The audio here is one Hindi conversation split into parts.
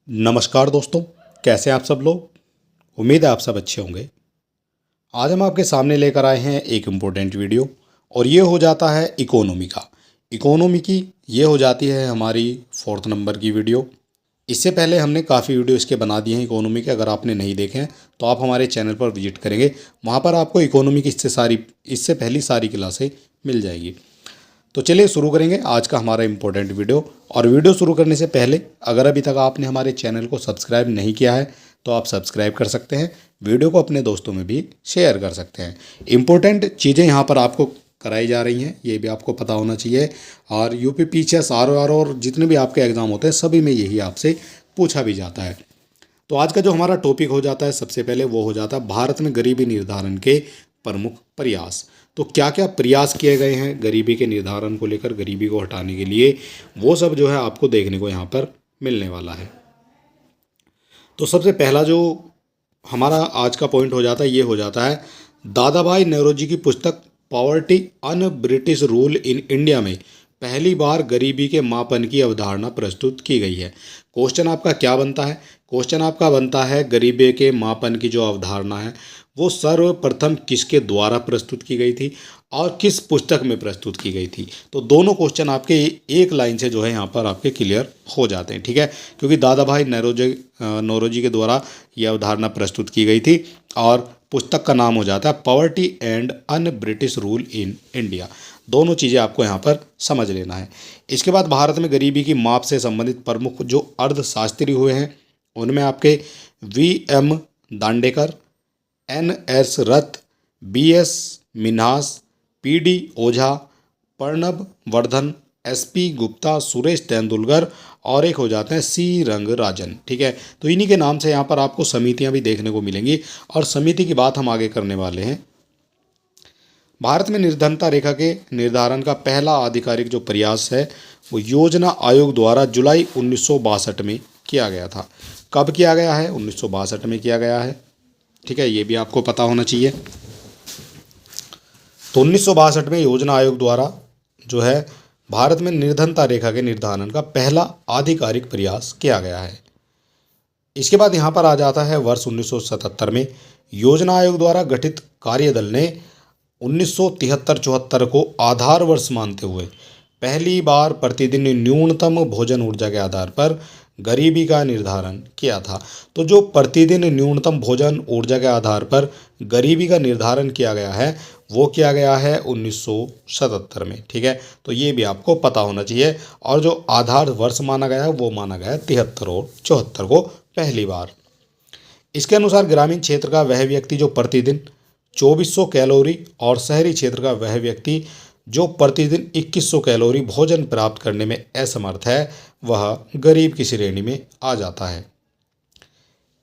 नमस्कार दोस्तों, कैसे हैं आप सब लोग। उम्मीद है आप सब अच्छे होंगे। आज हम आपके सामने लेकर आए हैं एक इम्पोर्टेंट वीडियो और ये हो जाता है इकोनॉमी का। इकोनॉमी की ये हो जाती है हमारी 4th नंबर की वीडियो। इससे पहले हमने काफ़ी वीडियो इसके बना दिए हैं इकोनॉमी के। अगर आपने नहीं देखे हैं तो आप हमारे चैनल पर विजिट करेंगे, वहाँ पर आपको इकोनॉमी की इससे पहली सारी क्लासें मिल जाएगी। तो चलिए शुरू करेंगे आज का हमारा इम्पोर्टेंट वीडियो। और वीडियो शुरू करने से पहले अगर अभी तक आपने हमारे चैनल को सब्सक्राइब नहीं किया है तो आप सब्सक्राइब कर सकते हैं। वीडियो को अपने दोस्तों में भी शेयर कर सकते हैं। इम्पोर्टेंट चीज़ें यहाँ पर आपको कराई जा रही हैं, ये भी आपको पता होना चाहिए। और यूपी पीसीएस आरओआर और जितने भी आपके एग्ज़ाम होते हैं सभी में यही आपसे पूछा भी जाता है। तो आज का जो हमारा टॉपिक हो जाता है सबसे पहले वो हो जाता है भारत में गरीबी निर्धारण के प्रमुख प्रयास। तो क्या क्या प्रयास किए गए हैं गरीबी के निर्धारण को लेकर, गरीबी को हटाने के लिए, वो सब जो है आपको देखने को यहाँ पर मिलने वाला है। तो सबसे पहला जो हमारा आज का पॉइंट हो जाता है ये हो जाता है दादा भाई नौरोजी की पुस्तक poverty un British rule in India में पहली बार गरीबी के मापन की अवधारणा प्रस्तुत की गई है। क्वेश्चन आपका क्या बनता है? क्वेश्चन आपका बनता है गरीबी के मापन की जो अवधारणा है वो सर्वप्रथम किसके द्वारा प्रस्तुत की गई थी और किस पुस्तक में प्रस्तुत की गई थी। तो दोनों क्वेश्चन आपके एक लाइन से जो है यहाँ पर आपके क्लियर हो जाते हैं, ठीक है। क्योंकि दादा भाई नौरोजी के द्वारा यह अवधारणा प्रस्तुत की गई थी और पुस्तक का नाम हो जाता है poverty and un British rule in India. दोनों चीज़ें आपको यहाँ पर समझ लेना है। इसके बाद भारत में गरीबी की माप से संबंधित प्रमुख जो अर्थशास्त्री हुए हैं उनमें आपके वी.एम. दांडेकर, एन.एस. रथ, बी.एस. मिन्हास, पी.डी. ओझा, प्रणब वर्धन, एस.पी. गुप्ता, सुरेश तेंदुलकर और एक हो जाते हैं सी रंगराजन, ठीक है। तो इन्हीं के नाम से यहाँ पर आपको समितियाँ भी देखने को मिलेंगी और समिति की बात हम आगे करने वाले हैं। भारत में निर्धनता रेखा के निर्धारण का पहला आधिकारिक जो प्रयास है वो योजना आयोग द्वारा जुलाई 1962 में किया गया था। कब किया गया है? 1962 में किया गया है, ठीक है। ये भी आपको पता होना चाहिए। तो 1962 में योजना आयोग द्वारा जो है भारत में निर्धनता रेखा के निर्धारण का पहला आधिकारिक प्रयास किया गया है। इसके बाद यहाँ पर आ जाता है वर्ष 1977 में योजना आयोग द्वारा गठित कार्यदल ने 1973-74 को आधार वर्ष मानते हुए पहली बार प्रतिदिन न्यूनतम भोजन ऊर्जा के आधार पर गरीबी का निर्धारण किया था। तो जो प्रतिदिन न्यूनतम भोजन ऊर्जा के आधार पर गरीबी का निर्धारण किया गया है वो किया गया है 1977 में, ठीक है। तो ये भी आपको पता होना चाहिए। और जो आधार वर्ष माना गया है वो माना गया है 73 और 74 को पहली बार। इसके अनुसार ग्रामीण क्षेत्र का वह व्यक्ति जो प्रतिदिन 2400 कैलोरी और शहरी क्षेत्र का वह व्यक्ति जो प्रतिदिन 2100 कैलोरी भोजन प्राप्त करने में असमर्थ है वह गरीब की श्रेणी में आ जाता है।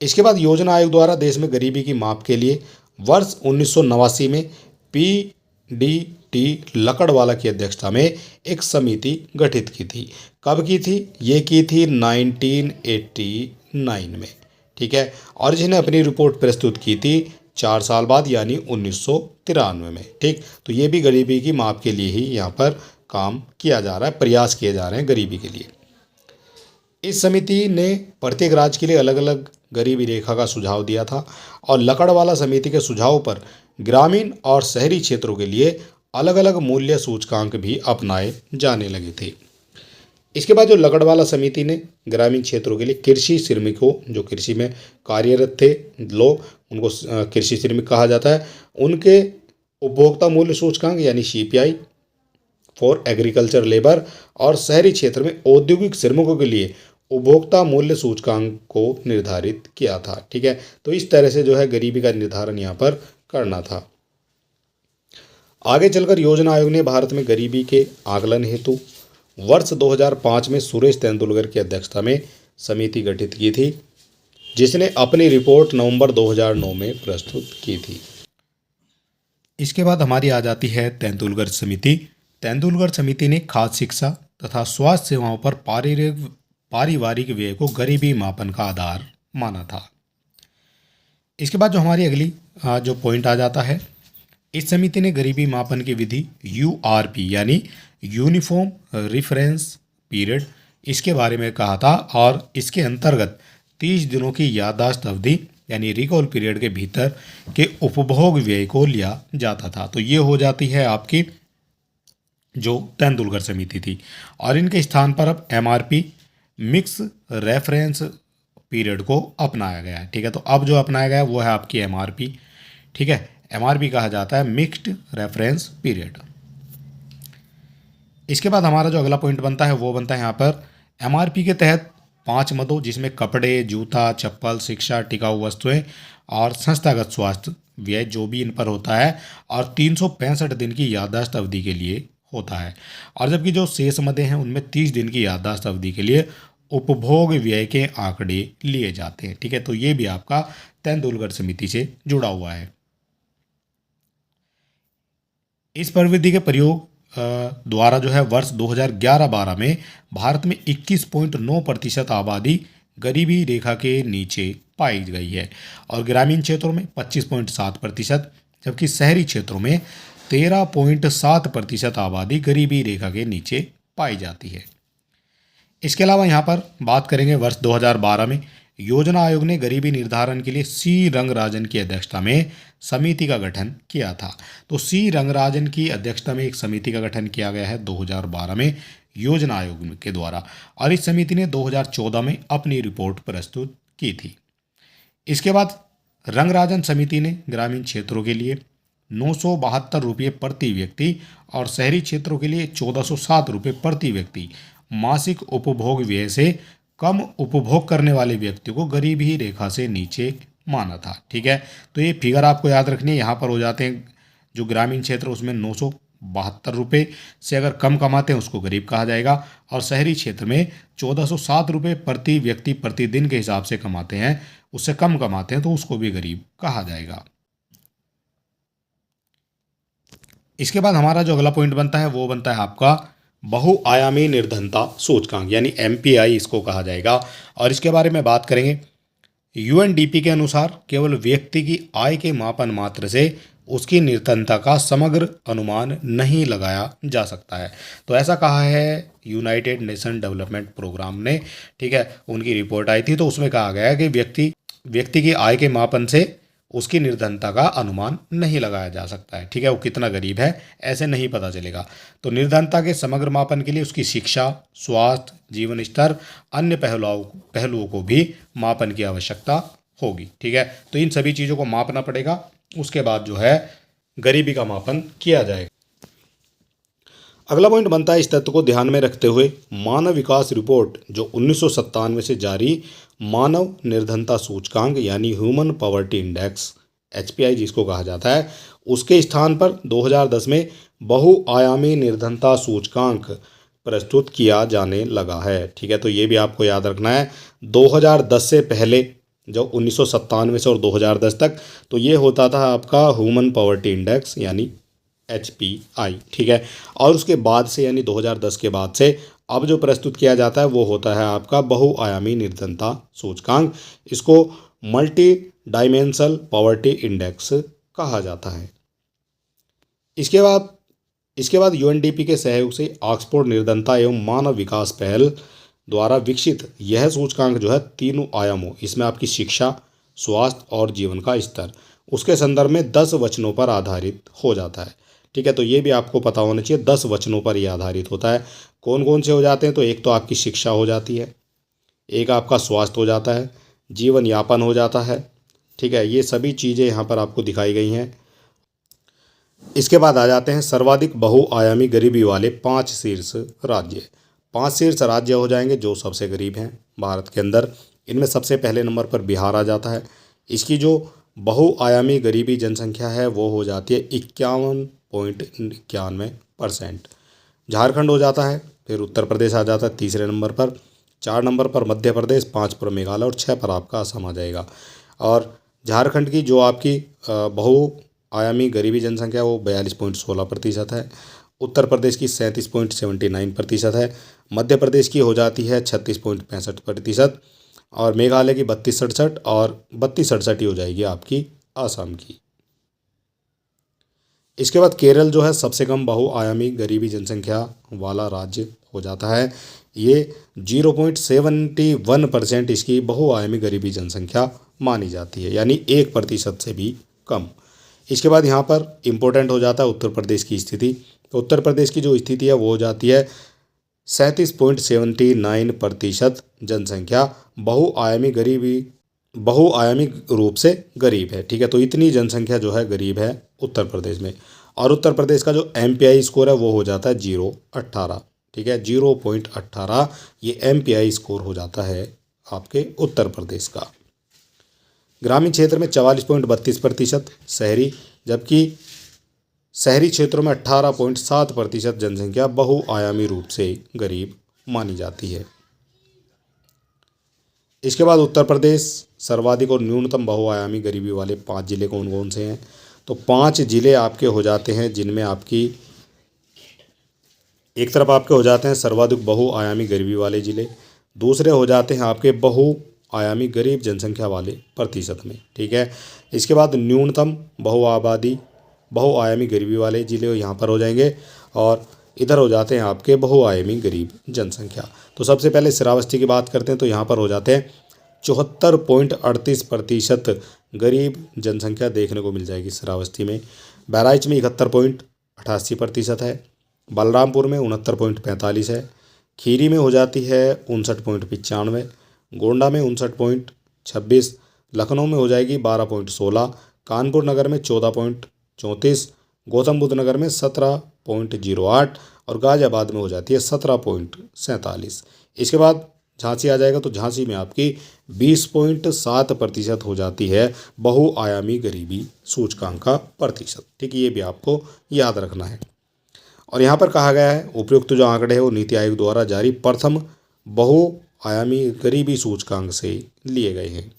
इसके बाद योजना आयोग द्वारा देश में गरीबी की माप के लिए वर्ष 1989 में पी.डी.टी. लकड़वाला की अध्यक्षता में एक समिति गठित की थी। कब की थी? ये की थी 1989 में, ठीक है। और जिन्हें अपनी रिपोर्ट प्रस्तुत की थी 4 साल बाद यानी 1993 में, ठीक। तो ये भी गरीबी की माप के लिए ही यहाँ पर काम किया जा रहा है, प्रयास किए जा रहे हैं गरीबी के लिए। इस समिति ने प्रत्येक राज्य के लिए अलग अलग गरीबी रेखा का सुझाव दिया था और लकड़वाला समिति के सुझाव पर ग्रामीण और शहरी क्षेत्रों के लिए अलग अलग मूल्य सूचकांक भी अपनाए जाने लगे थे। इसके बाद जो लकड़वाला समिति ने ग्रामीण क्षेत्रों के लिए कृषि श्रमिकों जो कृषि में कार्यरत थे लोग, उनको कृषि श्रमिक कहा जाता है, उनके उपभोक्ता मूल्य सूचकांक यानी सीपीआई फॉर एग्रीकल्चर लेबर और शहरी क्षेत्र में औद्योगिक श्रमिकों के लिए उपभोक्ता मूल्य सूचकांक को निर्धारित किया था, ठीक है। तो इस तरह से जो है गरीबी का निर्धारण यहाँ पर करना था। आगे चलकर योजना आयोग ने भारत में गरीबी के आकलन हेतु वर्ष 2005 में सुरेश तेंदुलकर की अध्यक्षता में समिति गठित की थी जिसने अपनी रिपोर्ट नवंबर 2009 में प्रस्तुत की थी। इसके बाद हमारी आ जाती है तेंदुलकर समिति। तेंदुलकर समिति ने खाद्य शिक्षा तथा स्वास्थ्य सेवाओं पर पारिवारिक व्यय को गरीबी मापन का आधार माना था। इसके बाद जो हमारी अगली जो पॉइंट आ जाता है, इस समिति ने गरीबी मापन की विधि यूआरपी यानी यूनिफॉर्म रेफरेंस पीरियड इसके बारे में कहा था और इसके अंतर्गत 30 दिनों की याददाश्त अवधि यानी रिकॉल पीरियड के भीतर के उपभोग व्यय को लिया जाता था। तो ये हो जाती है आपकी जो तेंदुलकर समिति थी। और इनके स्थान पर अब एमआरपी मिक्स रेफरेंस पीरियड को अपनाया गया है। ठीक है, तो अब जो अपनाया गया है वो है आपकी एमआरपी। ठीक है, एमआरपी कहा जाता है मिक्स्ड रेफरेंस पीरियड। इसके बाद हमारा जो अगला पॉइंट बनता है वो बनता है यहाँ पर एमआरपी के तहत 5 मदों, जिसमें कपड़े, जूता, चप्पल, शिक्षा, टिकाऊ वस्तुएं और संस्थागत स्वास्थ्य व्यय जो भी इन पर होता है, और 365 दिन की याददाश्त अवधि के लिए होता है। और जबकि जो शेष मदें हैं उनमें 30 दिन की याददाश्त अवधि के लिए उपभोग व्यय के आंकड़े लिए जाते हैं। ठीक है, तो ये भी आपका तेंदुलकर समिति से जुड़ा हुआ है। इस प्रविधि के प्रयोग द्वारा जो है वर्ष 2011-12 में भारत में 21.9% आबादी गरीबी रेखा के नीचे पाई गई है, और ग्रामीण क्षेत्रों में 25.7%, जबकि शहरी क्षेत्रों में 13.7% आबादी गरीबी रेखा के नीचे पाई जाती है। इसके अलावा यहाँ पर बात करेंगे वर्ष 2012 में योजना आयोग ने गरीबी निर्धारण के लिए सी रंगराजन की अध्यक्षता में समिति का गठन किया था। तो सी रंगराजन की अध्यक्षता में एक समिति का गठन किया गया है 2012 में योजना आयोग के द्वारा, और इस समिति ने 2014 में अपनी रिपोर्ट प्रस्तुत की थी। इसके बाद रंगराजन समिति ने ग्रामीण क्षेत्रों के लिए 972 रुपये प्रति व्यक्ति और शहरी क्षेत्रों के लिए 1407 रुपये प्रति व्यक्ति मासिक उपभोग व्यय से कम उपभोग करने वाले व्यक्तियों को गरीबी रेखा से नीचे माना था। ठीक है, तो ये फिगर आपको याद रखनी है। यहाँ पर हो जाते हैं जो ग्रामीण क्षेत्र उसमें 972 रुपये से अगर कम कमाते हैं उसको गरीब कहा जाएगा, और शहरी क्षेत्र में 1407 रुपये प्रति व्यक्ति प्रतिदिन के हिसाब से कमाते हैं, उससे कम कमाते हैं तो उसको भी गरीब कहा जाएगा। इसके बाद हमारा जो अगला पॉइंट बनता है वो बनता है आपका बहुआयामी निर्धनता सूचकांक यानी एमपीआई इसको कहा जाएगा, और इसके बारे में बात करेंगे। यूएनडीपी के अनुसार केवल व्यक्ति की आय के मापन मात्र से उसकी निर्धनता का समग्र अनुमान नहीं लगाया जा सकता है। तो ऐसा कहा है यूनाइटेड नेशन डेवलपमेंट प्रोग्राम ने। ठीक है, उनकी रिपोर्ट आई थी तो उसमें कहा गया है कि व्यक्ति की आय के मापन से उसकी निर्धनता का अनुमान नहीं लगाया जा सकता है। ठीक है, वो कितना गरीब है ऐसे नहीं पता चलेगा। तो निर्धनता के समग्र मापन के लिए उसकी शिक्षा, स्वास्थ्य, जीवन स्तर, अन्य पहलुओं को भी मापन की आवश्यकता होगी। ठीक है, तो इन सभी चीज़ों को मापना पड़ेगा, उसके बाद जो है गरीबी का मापन किया जाएगा। अगला पॉइंट बनता है इस तथ्य को ध्यान में रखते हुए मानव विकास रिपोर्ट जो 1997 से जारी मानव निर्धनता सूचकांक यानी ह्यूमन पॉवर्टी इंडेक्स एचपीआई जिसको कहा जाता है, उसके स्थान पर 2010 में बहुआयामी निर्धनता सूचकांक प्रस्तुत किया जाने लगा है। ठीक है, तो ये भी आपको याद रखना है। 2010 से पहले जो 1997 से और 2010 तक तो ये होता था आपका ह्यूमन पॉवर्टी इंडेक्स यानी एचपीआई। ठीक है, और उसके बाद से यानी 2010 के बाद से अब जो प्रस्तुत किया जाता है वो होता है आपका बहुआयामी निर्धनता सूचकांक। इसको मल्टी डायमेंशनल पॉवर्टी इंडेक्स कहा जाता है। इसके बाद यूएनडीपी के सहयोग से ऑक्सफोर्ड निर्धनता एवं मानव विकास पहल द्वारा विकसित यह सूचकांक जो है तीनों आयामों, इसमें आपकी शिक्षा, स्वास्थ्य और जीवन का स्तर, उसके संदर्भ में 10 वचनों पर आधारित हो जाता है। ठीक है, तो ये भी आपको पता होना चाहिए 10 वचनों पर ये आधारित होता है। कौन कौन से हो जाते हैं, तो एक तो आपकी शिक्षा हो जाती है, एक आपका स्वास्थ्य हो जाता है, जीवन यापन हो जाता है। ठीक है, ये सभी चीज़ें यहाँ पर आपको दिखाई गई हैं। इसके बाद आ जाते हैं सर्वाधिक बहुआयामी गरीबी वाले 5 शीर्ष राज्य। 5 शीर्ष राज्य हो जाएंगे जो सबसे गरीब हैं भारत के अंदर। इनमें सबसे पहले नंबर पर बिहार आ जाता है। इसकी जो बहुआयामी गरीबी जनसंख्या है वो हो जाती है 51.91%। झारखंड हो जाता है, फिर उत्तर प्रदेश आ जाता है तीसरे नंबर पर, 4 नंबर पर मध्य प्रदेश, 5 पर मेघालय और 6 पर आपका असम आ जाएगा। और झारखंड की जो आपकी बहुआयामी गरीबी जनसंख्या वो 42.16% है। उत्तर प्रदेश की 37.79% है। मध्य प्रदेश की हो जाती है 36.65%, और मेघालय की 32.67 और 32.67 ही हो जाएगी आपकी असम की। इसके बाद केरल जो है सबसे कम बहुआयामी गरीबी जनसंख्या वाला राज्य हो जाता है। ये 0.71% इसकी बहुआयामी गरीबी जनसंख्या मानी जाती है, यानी 1% से भी कम। इसके बाद यहाँ पर इम्पोर्टेंट हो जाता है उत्तर प्रदेश की स्थिति। तो उत्तर प्रदेश की जो स्थिति है वो हो जाती है 37.79% जनसंख्या बहुआयामी रूप से गरीब है। ठीक है, तो इतनी जनसंख्या जो है गरीब है उत्तर प्रदेश में। और उत्तर प्रदेश का जो MPI स्कोर है वो हो जाता है 0.18। ठीक है, 0.18 ये MPI स्कोर हो जाता है आपके उत्तर प्रदेश का। ग्रामीण क्षेत्र में 44.32% शहरी, जबकि शहरी क्षेत्रों में 18.7% जनसंख्या बहुआयामी रूप से गरीब मानी जाती है। इसके बाद उत्तर प्रदेश सर्वाधिक और न्यूनतम बहुआयामी गरीबी वाले 5 जिले कौन कौन से हैं? तो 5 जिले आपके हो जाते हैं जिनमें आपकी एक तरफ आपके हो जाते हैं सर्वाधिक बहुआयामी गरीबी वाले जिले, दूसरे हो जाते हैं आपके बहुआयामी गरीब जनसंख्या वाले प्रतिशत में। ठीक है, इसके बाद न्यूनतम बहुआयामी गरीबी वाले जिले यहाँ पर हो जाएंगे, और इधर हो जाते हैं आपके बहुआयामी गरीब जनसंख्या। तो सबसे पहले श्रावस्ती की बात करते हैं, तो यहाँ पर हो जाते हैं 74.38% गरीब जनसंख्या देखने को मिल जाएगी श्रावस्ती में। बहराइच में 71.88% है, बलरामपुर में 69.45 है, खीरी में हो जाती है 59.95, गोंडा में 59.26, लखनऊ में हो जाएगी 12.16, कानपुर नगर में 14.34, गौतम बुद्ध नगर में 17.08 और गाजियाबाद में हो जाती है 17.47। इसके बाद झांसी आ जाएगा, तो झांसी में आपकी 20.7% हो जाती है बहुआयामी गरीबी सूचकांक का प्रतिशत। ठीक है, ये भी आपको याद रखना है। और यहाँ पर कहा गया है उपयुक्त जो आंकड़े हैं वो नीति आयोग द्वारा जारी प्रथम बहुआयामी गरीबी सूचकांक से लिए गए हैं।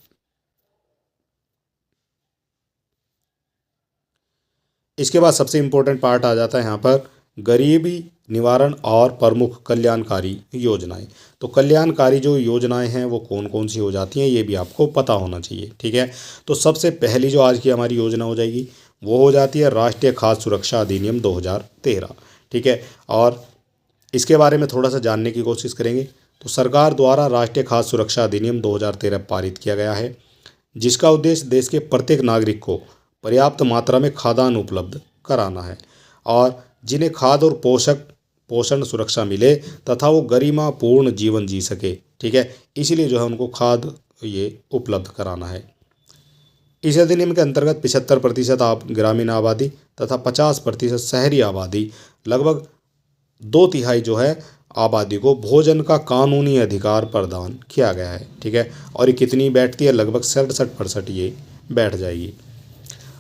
इसके बाद सबसे इम्पोर्टेंट पार्ट आ जाता है यहाँ पर गरीबी निवारण और प्रमुख कल्याणकारी योजनाएं। तो कल्याणकारी जो योजनाएं हैं वो कौन कौन सी हो जाती हैं ये भी आपको पता होना चाहिए। ठीक है, तो सबसे पहली जो आज की हमारी योजना हो जाएगी वो हो जाती है राष्ट्रीय खाद्य सुरक्षा अधिनियम 2013। ठीक है, और इसके बारे में थोड़ा सा जानने की कोशिश करेंगे। तो सरकार द्वारा राष्ट्रीय खाद्य सुरक्षा अधिनियम 2013 पारित किया गया है, जिसका उद्देश्य देश के प्रत्येक नागरिक को पर्याप्त मात्रा में खाद्यान्न उपलब्ध कराना है, और जिन्हें खाद्य और पोषण सुरक्षा मिले तथा वो गरिमापूर्ण जीवन जी सके। ठीक है, इसीलिए जो है उनको खाद्य ये उपलब्ध कराना है। इस अधिनियम के अंतर्गत 75% ग्रामीण आबादी तथा 50% शहरी आबादी, लगभग 2/3 जो है आबादी को भोजन का कानूनी अधिकार प्रदान किया गया है। ठीक है, और ये कितनी बैठती है? लगभग 67% ये बैठ जाएगी।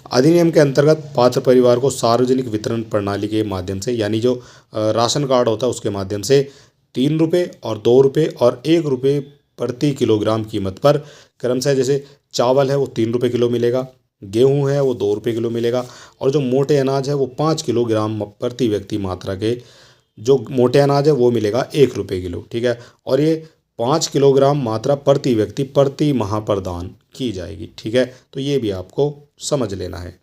अधिनियम के अंतर्गत पात्र परिवार को सार्वजनिक वितरण प्रणाली के माध्यम से, यानी जो राशन कार्ड होता है उसके माध्यम से 3 रुपये और 2 रुपये और 1 रुपये प्रति किलोग्राम कीमत पर क्रमशः, जैसे चावल है वो 3 रुपये किलो मिलेगा, गेहूं है वो 2 रुपये किलो मिलेगा, और जो मोटे अनाज है वो 5 किलोग्राम प्रति व्यक्ति मात्रा के जो मोटे अनाज है वो मिलेगा 1 रुपये किलो। ठीक है, और ये 5 किलोग्राम मात्रा प्रति व्यक्ति प्रति माह प्रदान की जाएगी। ठीक है, तो ये भी आपको समझ लेना है।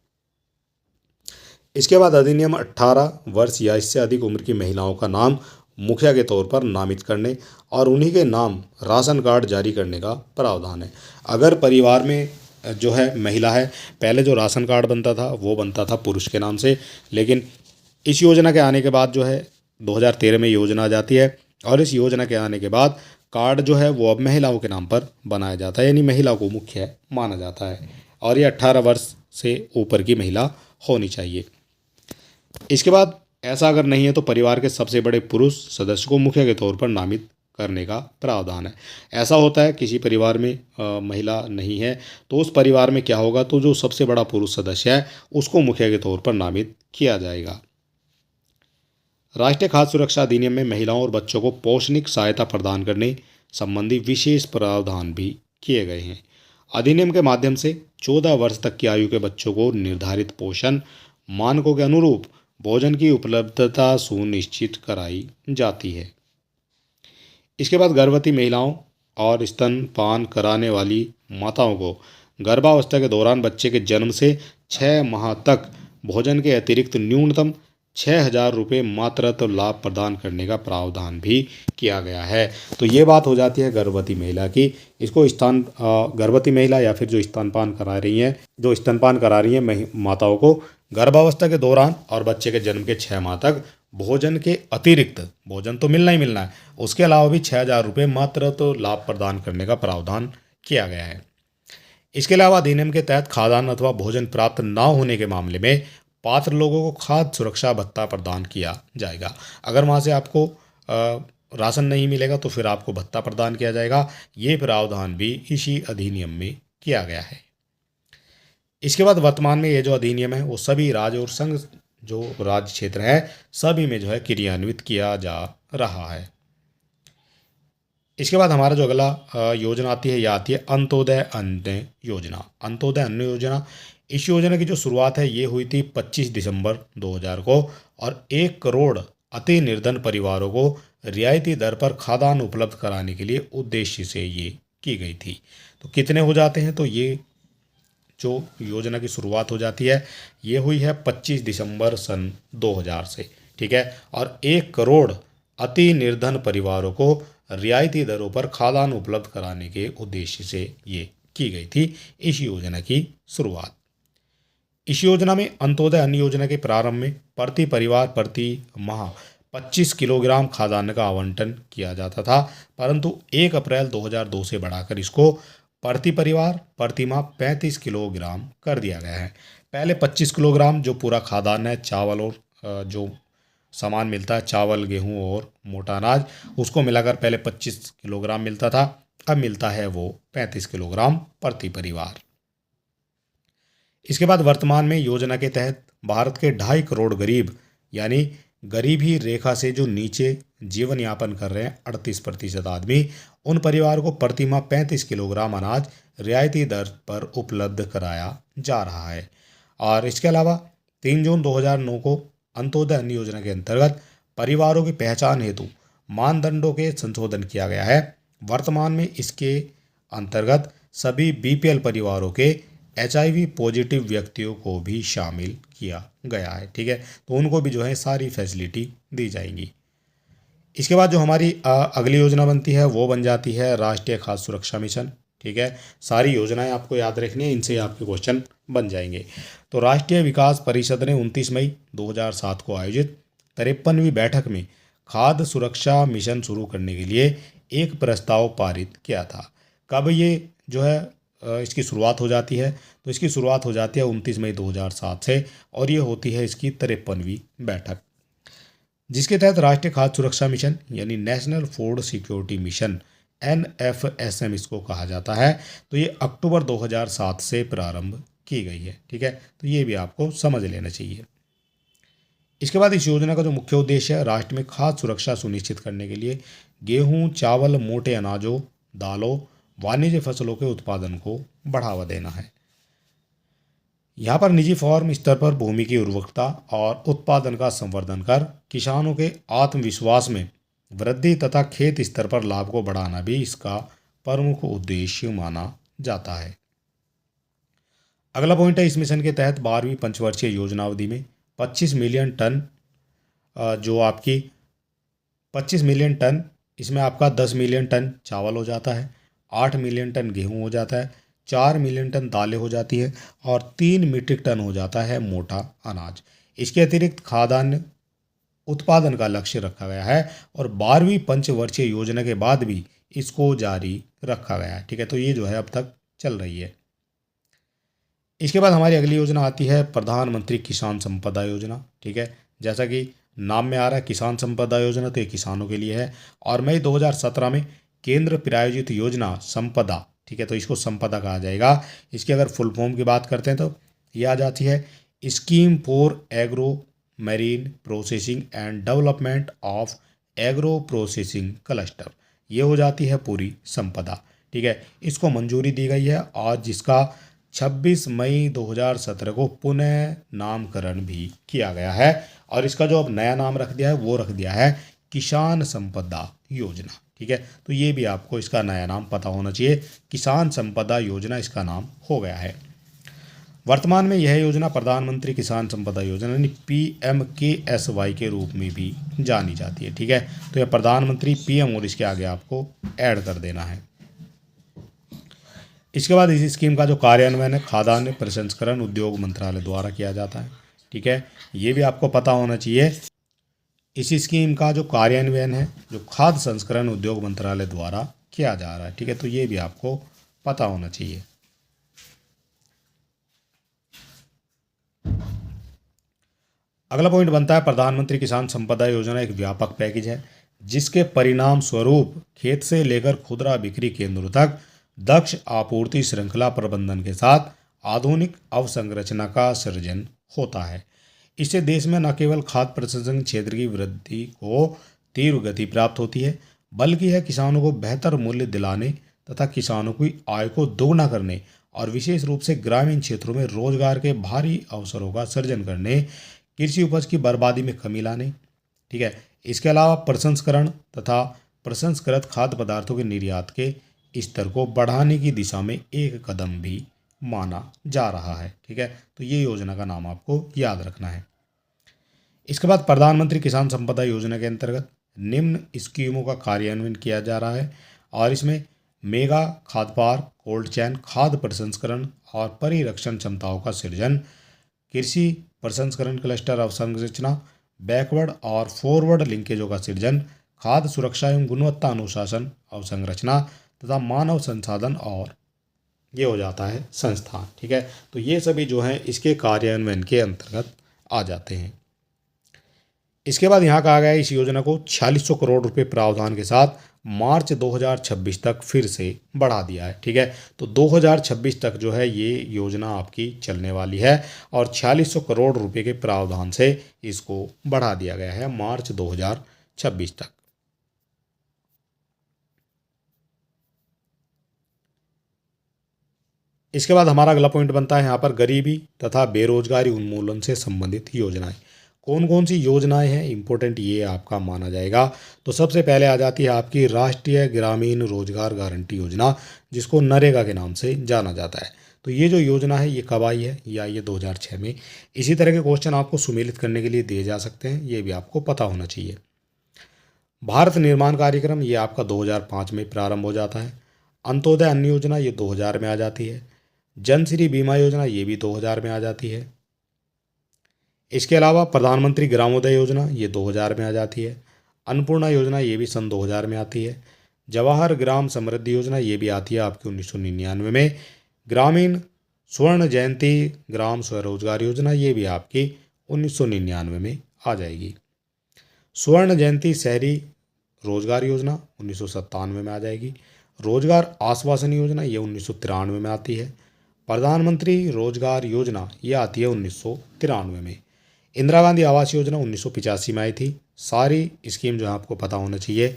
इसके बाद अधिनियम 18 वर्ष या इससे अधिक उम्र की महिलाओं का नाम मुखिया के तौर पर नामित करने और उन्हीं के नाम राशन कार्ड जारी करने का प्रावधान है। अगर परिवार में जो है महिला है, पहले जो राशन कार्ड बनता था वो बनता था पुरुष के नाम से, लेकिन इस योजना के आने के बाद जो है 2013 में योजना आ जाती है, और इस योजना के आने के बाद कार्ड जो है वो अब महिलाओं के नाम पर बनाया जाता है, यानी महिला को मुख्य माना जाता है, और ये 18 वर्ष से ऊपर की महिला होनी चाहिए। इसके बाद ऐसा अगर नहीं है तो परिवार के सबसे बड़े पुरुष सदस्य को मुखिया के तौर पर नामित करने का प्रावधान है। ऐसा होता है किसी परिवार में महिला नहीं है तो उस परिवार में क्या होगा, तो जो सबसे बड़ा पुरुष सदस्य है उसको मुखिया के तौर पर नामित किया जाएगा। राष्ट्रीय खाद्य सुरक्षा अधिनियम में महिलाओं और बच्चों को पौष्टिक सहायता प्रदान करने संबंधी विशेष प्रावधान भी किए गए हैं। अधिनियम के माध्यम से 14 वर्ष तक की आयु के बच्चों को निर्धारित पोषण मानकों के अनुरूप भोजन की उपलब्धता सुनिश्चित कराई जाती है। इसके बाद गर्भवती महिलाओं और स्तनपान कराने वाली माताओं को गर्भावस्था के दौरान बच्चे के जन्म से 6 माह तक भोजन के अतिरिक्त न्यूनतम 6,000 रुपये मातृत्व लाभ प्रदान करने का प्रावधान भी किया गया है। तो ये बात हो जाती है गर्भवती महिला की। इसको गर्भवती महिला या फिर जो स्तनपान करा रही हैं माताओं को गर्भावस्था के दौरान और बच्चे के जन्म के 6 माह तक भोजन के अतिरिक्त, भोजन तो मिलना ही मिलना है, उसके अलावा भी 6,000 रुपये मातृत्व लाभ प्रदान करने का प्रावधान किया गया है। इसके अलावा अधिनियम के तहत खाद्यान्न अथवा भोजन प्राप्त न होने के मामले में पात्र लोगों को खाद्य सुरक्षा भत्ता प्रदान किया जाएगा। अगर वहाँ से आपको राशन नहीं मिलेगा तो फिर आपको भत्ता प्रदान किया जाएगा। ये प्रावधान भी इसी अधिनियम में किया गया है। इसके बाद वर्तमान में ये जो अधिनियम है वो सभी राज्य और संघ जो राज्य क्षेत्र है सभी में जो है क्रियान्वित किया जा रहा है। इसके बाद हमारा जो अगला योजना आती है, यह आती है अंत्योदय अन्न योजना। अंत्योदय अन्न योजना, इस योजना की जो शुरुआत है ये हुई थी 25 दिसंबर 2000 को और 1 करोड़ अति निर्धन परिवारों को रियायती दर पर खाद्यान्न उपलब्ध कराने के लिए उद्देश्य से ये की गई थी। तो कितने हो जाते हैं, तो ये जो योजना की शुरुआत हो जाती है ये हुई है 25 दिसंबर सन 2000 से, ठीक है। और 1 करोड़ अति निर्धन परिवारों को रियायती दरों पर खाद्यान्न उपलब्ध कराने के उद्देश्य से ये की गई थी इस योजना की शुरुआत। इस योजना में अंत्योदय अन्न योजना के प्रारंभ में प्रति परिवार प्रति माह 25 किलोग्राम खाद्यान्न का आवंटन किया जाता था, परंतु 1 अप्रैल 2002 से बढ़ाकर इसको प्रति परिवार प्रति माह 35 किलोग्राम कर दिया गया है। पहले 25 किलोग्राम जो पूरा खाद्यान्न है, चावल और जो सामान मिलता है, चावल, गेहूं और मोटा अनाज, उसको मिलाकर पहले 25 किलोग्राम मिलता था, अब मिलता है वो 35 किलोग्राम प्रति परिवार। इसके बाद वर्तमान में योजना के तहत भारत के 2.5 करोड़ गरीब यानी गरीबी रेखा से जो नीचे जीवन यापन कर रहे हैं 38% आदमी, उन परिवार को प्रति माह 35 किलोग्राम अनाज रियायती दर पर उपलब्ध कराया जा रहा है। और इसके अलावा 3 जून 2009 को अंत्योदय अन्न योजना के अंतर्गत परिवारों की पहचान हेतु मानदंडों के संशोधन किया गया है। वर्तमान में इसके अंतर्गत सभी बीपीएल परिवारों के HIV पॉजिटिव व्यक्तियों को भी शामिल किया गया है, ठीक है। तो उनको भी जो है सारी फैसिलिटी दी जाएंगी। इसके बाद जो हमारी अगली योजना बनती है वो बन जाती है राष्ट्रीय खाद्य सुरक्षा मिशन, ठीक है। सारी योजनाएं आपको याद रखनी है, इनसे आपके क्वेश्चन बन जाएंगे। तो राष्ट्रीय विकास परिषद ने 29 मई 2007 को आयोजित 53वीं बैठक में खाद्य सुरक्षा मिशन शुरू करने के लिए एक प्रस्ताव पारित किया था। कब ये जो है इसकी शुरुआत हो जाती है, तो इसकी शुरुआत हो जाती है 29 मई 2007 से और ये होती है इसकी 53वीं बैठक, जिसके तहत राष्ट्रीय खाद्य सुरक्षा मिशन यानी national food security mission NFSM इसको कहा जाता है। तो ये अक्टूबर 2007 से प्रारंभ की गई है, ठीक है। तो ये भी आपको समझ लेना चाहिए। इसके बाद इस योजना का जो मुख्य उद्देश्य है राष्ट्र में खाद्य सुरक्षा सुनिश्चित करने के लिए गेहूं, चावल, मोटे अनाजों, दालों, वाणिज्य फसलों के उत्पादन को बढ़ावा देना है। यहाँ पर निजी फॉर्म स्तर पर भूमि की उर्वरकता और उत्पादन का संवर्धन कर किसानों के आत्मविश्वास में वृद्धि तथा खेत स्तर पर लाभ को बढ़ाना भी इसका प्रमुख उद्देश्य माना जाता है। अगला पॉइंट है, इस मिशन के तहत 12वीं पंचवर्षीय योजनावधि में 25 मिलियन टन जो आपकी 25 मिलियन टन, इसमें आपका 10 मिलियन टन चावल हो जाता है, 8 मिलियन टन गेहूं हो जाता है, 4 मिलियन टन दालें हो जाती है और 3 मीट्रिक टन हो जाता है मोटा अनाज। इसके अतिरिक्त खाद्यान्न उत्पादन का लक्ष्य रखा गया है और 12वीं पंचवर्षीय योजना के बाद भी इसको जारी रखा गया है, ठीक है। तो ये जो है अब तक चल रही है। इसके बाद हमारी अगली योजना आती है प्रधानमंत्री किसान संपदा योजना, ठीक है। जैसा कि नाम में आ रहा है किसान संपदा योजना, तो ये किसानों के लिए है और मई 2017 में केंद्र प्रायोजित योजना संपदा, ठीक है। तो इसको संपदा कहा जाएगा। इसकी अगर फुल फॉर्म की बात करते हैं तो ये आ जाती है scheme for agro marine processing and development of agro processing cluster, ये हो जाती है पूरी संपदा, ठीक है। इसको मंजूरी दी गई है और जिसका 26 मई 2017 को पुनः नामकरण भी किया गया है और इसका जो अब नया नाम रख दिया है वो रख दिया है किसान संपदा योजना, ठीक है। तो ये भी आपको इसका नया नाम पता होना चाहिए, किसान संपदा योजना इसका नाम हो गया है। वर्तमान में यह योजना प्रधानमंत्री किसान संपदा योजना यानी PMKSY के रूप में भी जानी जाती है। ठीक है, तो यह प्रधानमंत्री PM और इसके आगे आपको ऐड कर देना है। इसके बाद इस स्कीम का जो कार्यान्वयन है खाद्यान्न प्रसंस्करण उद्योग मंत्रालय द्वारा किया जाता है। ठीक है, ये भी आपको पता होना चाहिए। इस स्कीम का जो कार्यान्वयन है जो खाद्य संस्करण उद्योग मंत्रालय द्वारा किया जा रहा है। ठीक है, तो ये भी आपको पता होना चाहिए। अगला पॉइंट बनता है प्रधानमंत्री किसान संपदा योजना एक व्यापक पैकेज है जिसके परिणाम स्वरूप खेत से लेकर खुदरा बिक्री केंद्रों तक दक्ष आपूर्ति श्रृंखला प्रबंधन के साथ आधुनिक अवसंरचना का सृजन होता है। इससे देश में न केवल खाद्य प्रसंस्करण क्षेत्र की वृद्धि को तीव्र गति प्राप्त होती है बल्कि यह किसानों को बेहतर मूल्य दिलाने तथा किसानों की आय को दोगुना करने और विशेष रूप से ग्रामीण क्षेत्रों में रोजगार के भारी अवसरों का सृजन करने, कृषि उपज की बर्बादी में कमी लाने, ठीक है, इसके अलावा प्रसंस्करण तथा प्रसंस्कृत खाद्य पदार्थों के निर्यात के स्तर को बढ़ाने की दिशा में एक कदम भी माना जा रहा है। ठीक है, तो ये योजना का नाम आपको याद रखना है। इसके बाद प्रधानमंत्री किसान संपदा योजना के अंतर्गत निम्न स्कीमों का कार्यान्वयन किया जा रहा है और इसमें मेगा खाद्य पार्क, कोल्ड चैन, खाद्य प्रसंस्करण और परिरक्षण क्षमताओं का सृजन, कृषि प्रसंस्करण क्लस्टर अवसंरचना, बैकवर्ड और फॉरवर्ड लिंकेजों का सृजन, खाद्य सुरक्षा एवं गुणवत्ता अनुशासन अवसंरचना तथा मानव संसाधन और ये हो जाता है संस्थान। ठीक है, तो ये सभी जो हैं इसके कार्यान्वयन के अंतर्गत आ जाते हैं। इसके बाद यहाँ कहा गया है इस योजना को 4600 करोड़ रुपए प्रावधान के साथ मार्च 2026 तक फिर से बढ़ा दिया है। ठीक है, तो 2026 तक जो है ये योजना आपकी चलने वाली है और 4600 करोड़ रुपए के प्रावधान से इसको बढ़ा दिया गया है मार्च 2026 तक। इसके बाद हमारा अगला पॉइंट बनता है यहाँ पर गरीबी तथा बेरोजगारी उन्मूलन से संबंधित योजनाएं। कौन कौन सी योजनाएं हैं इंपॉर्टेंट ये आपका माना जाएगा। तो सबसे पहले आ जाती है आपकी राष्ट्रीय ग्रामीण रोजगार गारंटी योजना जिसको नरेगा के नाम से जाना जाता है। तो ये जो योजना है ये कब आई है, या ये 2006 में। इसी तरह के क्वेश्चन आपको सुमेलित करने के लिए दिए जा सकते हैं, ये भी आपको पता होना चाहिए। भारत निर्माण कार्यक्रम ये आपका 2005 में प्रारंभ हो जाता है। अंत्योदय अन्न योजना ये 2000 में आ जाती है। जनश्री बीमा योजना ये भी 2000 में आ जाती है। इसके अलावा प्रधानमंत्री ग्रामोदय योजना ये 2000 में आ जाती है। अन्नपूर्णा योजना ये भी सन 2000 में आती है। जवाहर ग्राम समृद्धि योजना ये भी आती है आपकी 1999 में। ग्रामीण स्वर्ण जयंती ग्राम स्वरोजगार योजना ये भी आपकी 1999 में आ जाएगी। स्वर्ण जयंती शहरी रोजगार योजना 1997 में आ जाएगी। रोजगार आश्वासन योजना ये 1993 में आती है। प्रधानमंत्री रोजगार योजना ये आती है 1993 में। इंदिरा गांधी आवास योजना 1985 में आई थी। सारी स्कीम जो है आपको पता होना चाहिए।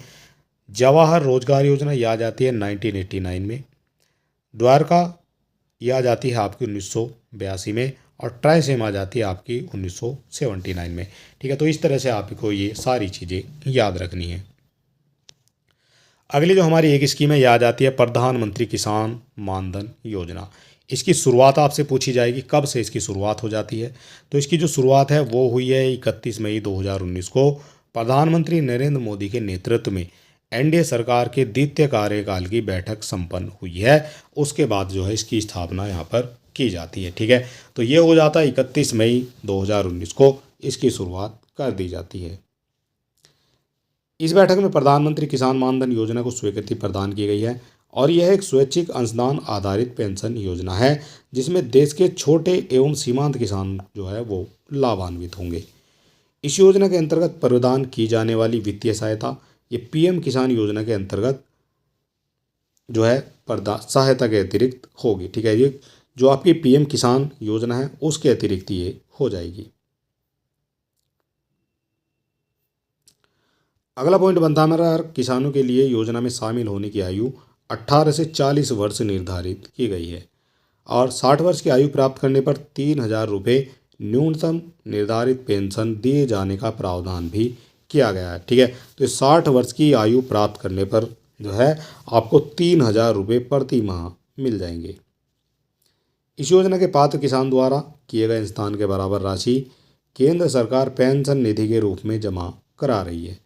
जवाहर रोजगार योजना ये आ जाती है 1989 में। द्वारका ये आ जाती है आपकी 1982 में और ट्राइसेम आ जाती है आपकी 1979 में। ठीक है, तो इस तरह से आपको ये सारी चीज़ें याद रखनी है। अगली जो हमारी एक स्कीम है ये आ जाती है प्रधानमंत्री किसान मानधन योजना। इसकी शुरुआत आपसे पूछी जाएगी कब से इसकी शुरुआत हो जाती है। तो इसकी जो शुरुआत है वो हुई है 31 मई 2019 को प्रधानमंत्री नरेंद्र मोदी के नेतृत्व में एनडीए सरकार के द्वितीय कार्यकाल की बैठक संपन्न हुई है। उसके बाद जो है इसकी स्थापना यहाँ पर की जाती है। ठीक है, तो ये हो जाता है 31 मई 2019 को इसकी शुरुआत कर दी जाती है। इस बैठक में प्रधानमंत्री किसान मानधन योजना को स्वीकृति प्रदान की गई है और यह एक स्वैच्छिक अंशदान आधारित पेंशन योजना है जिसमें देश के छोटे एवं सीमांत किसान जो है वो लाभान्वित होंगे। इस योजना के अंतर्गत प्रदान की जाने वाली वित्तीय सहायता ये पीएम किसान योजना के अंतर्गत जो है सहायता के अतिरिक्त होगी। ठीक है, ये जो आपकी पीएम किसान योजना है उसके अतिरिक्त ये हो जाएगी। अगला पॉइंट बनता है हमारा किसानों के लिए योजना में शामिल होने की आयु 18 से 40 वर्ष निर्धारित की गई है और 60 वर्ष की आयु प्राप्त करने पर 3000 रुपये न्यूनतम निर्धारित पेंशन दिए जाने का प्रावधान भी किया गया है। ठीक है, तो 60 वर्ष की आयु प्राप्त करने पर जो है आपको 3000 रुपये प्रति माह मिल जाएंगे। इस योजना के पात्र किसान द्वारा किए गए स्थान के बराबर राशि केंद्र सरकार पेंशन निधि के रूप में जमा करा रही है।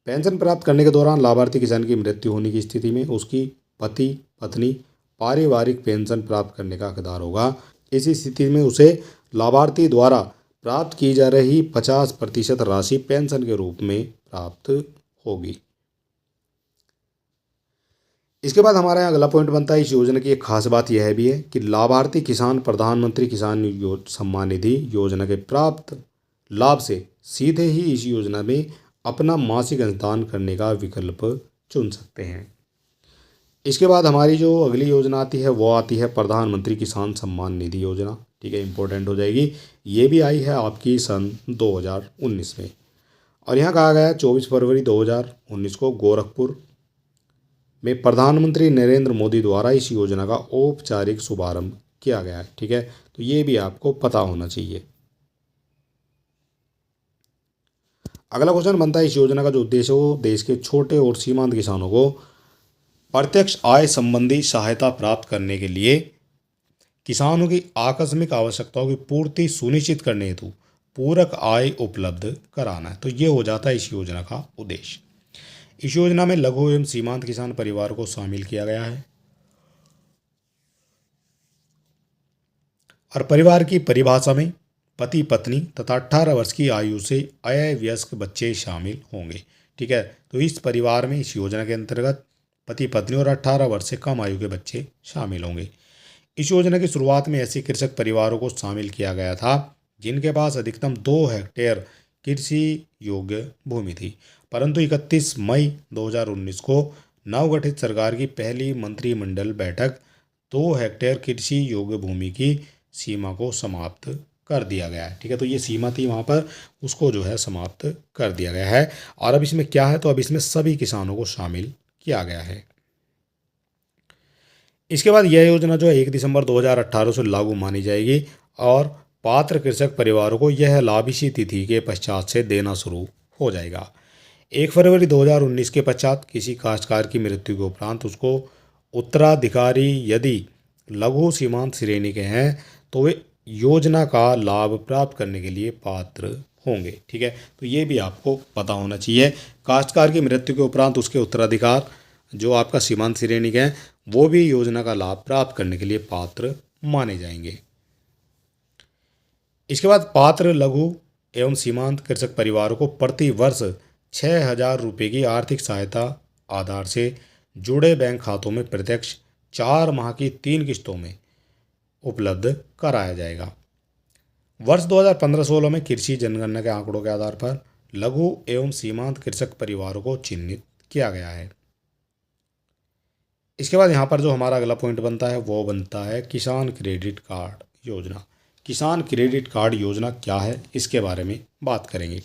पेंशन प्राप्त करने के दौरान लाभार्थी किसान की मृत्यु होने की स्थिति में उसकी पति पत्नी पारिवारिक पेंशन प्राप्त करने का हकदार होगा। इसी स्थिति में उसे लाभार्थी द्वारा प्राप्त की जा रही 50% राशि पेंशन के रूप में प्राप्त होगी। इसके बाद हमारा यहाँ अगला पॉइंट बनता है, इस योजना की एक खास बात यह भी है कि लाभार्थी किसान प्रधानमंत्री किसान सम्मान निधि योजना के प्राप्त लाभ से सीधे ही इस योजना में अपना मासिक अंशदान करने का विकल्प चुन सकते हैं। इसके बाद हमारी जो अगली योजना आती है वो आती है प्रधानमंत्री किसान सम्मान निधि योजना। ठीक है, इंपॉर्टेंट हो जाएगी। ये भी आई है आपकी सन 2019 में, और यहाँ कहा गया है 24 फरवरी 2019 को गोरखपुर में प्रधानमंत्री नरेंद्र मोदी द्वारा इस योजना का औपचारिक शुभारंभ किया गया है। ठीक है, तो ये भी आपको पता होना चाहिए। अगला क्वेश्चन बनता है, इस योजना का जो उद्देश्य हो देश के छोटे और सीमांत किसानों को प्रत्यक्ष आय संबंधी सहायता प्राप्त करने के लिए किसानों की आकस्मिक आवश्यकताओं की पूर्ति सुनिश्चित करने हेतु पूरक आय उपलब्ध कराना है। तो ये हो जाता है इस योजना का उद्देश्य। इस योजना में लघु एवं सीमांत किसान परिवार को शामिल किया गया है, और परिवार की परिभाषा में पति पत्नी तथा 18 वर्ष की आयु से अवयस्क बच्चे शामिल होंगे। ठीक है, तो इस परिवार में इस योजना के अंतर्गत पति पत्नी और 18 वर्ष से कम आयु के बच्चे शामिल होंगे। इस योजना की शुरुआत में ऐसे कृषक परिवारों को शामिल किया गया था जिनके पास अधिकतम 2 हेक्टेयर कृषि योग्य भूमि थी, परंतु 31 मई 2019 को नवगठित सरकार की पहली मंत्रिमंडल बैठक 2 हेक्टेयर कृषि योग्य भूमि की सीमा को समाप्त कर दिया गया है। ठीक है, तो ये सीमा थी वहाँ पर, उसको जो है समाप्त कर दिया गया है। और अब इसमें क्या है, तो अब इसमें सभी किसानों को शामिल किया गया है। इसके बाद यह योजना जो है 1 दिसंबर 2018 से लागू मानी जाएगी, और पात्र कृषक परिवारों को यह लाभ इसी तिथि के पश्चात से देना शुरू हो जाएगा। 1 फरवरी 2019 के पश्चात किसी काश्तकार की मृत्यु के उपरांत उसको उत्तराधिकारी यदि लघु सीमांत श्रेणी के हैं तो वे योजना का लाभ प्राप्त करने के लिए पात्र होंगे। ठीक है, तो ये भी आपको पता होना चाहिए। काश्तकार की मृत्यु के उपरांत उसके उत्तराधिकार जो आपका सीमांत श्रेणी के हैं वो भी योजना का लाभ प्राप्त करने के लिए पात्र माने जाएंगे। इसके बाद पात्र लघु एवं सीमांत कृषक परिवारों को प्रति वर्ष 6,000 रुपये की आर्थिक सहायता आधार से जुड़े बैंक खातों में प्रत्यक्ष 4 माह की 3 किस्तों में उपलब्ध कराया जाएगा। वर्ष 2015-16 में कृषि जनगणना के आंकड़ों के आधार पर लघु एवं सीमांत कृषक परिवारों को चिन्हित किया गया है। इसके बाद यहाँ पर जो हमारा अगला पॉइंट बनता है वो बनता है किसान क्रेडिट कार्ड योजना। किसान क्रेडिट कार्ड योजना क्या है, इसके बारे में बात करेंगे।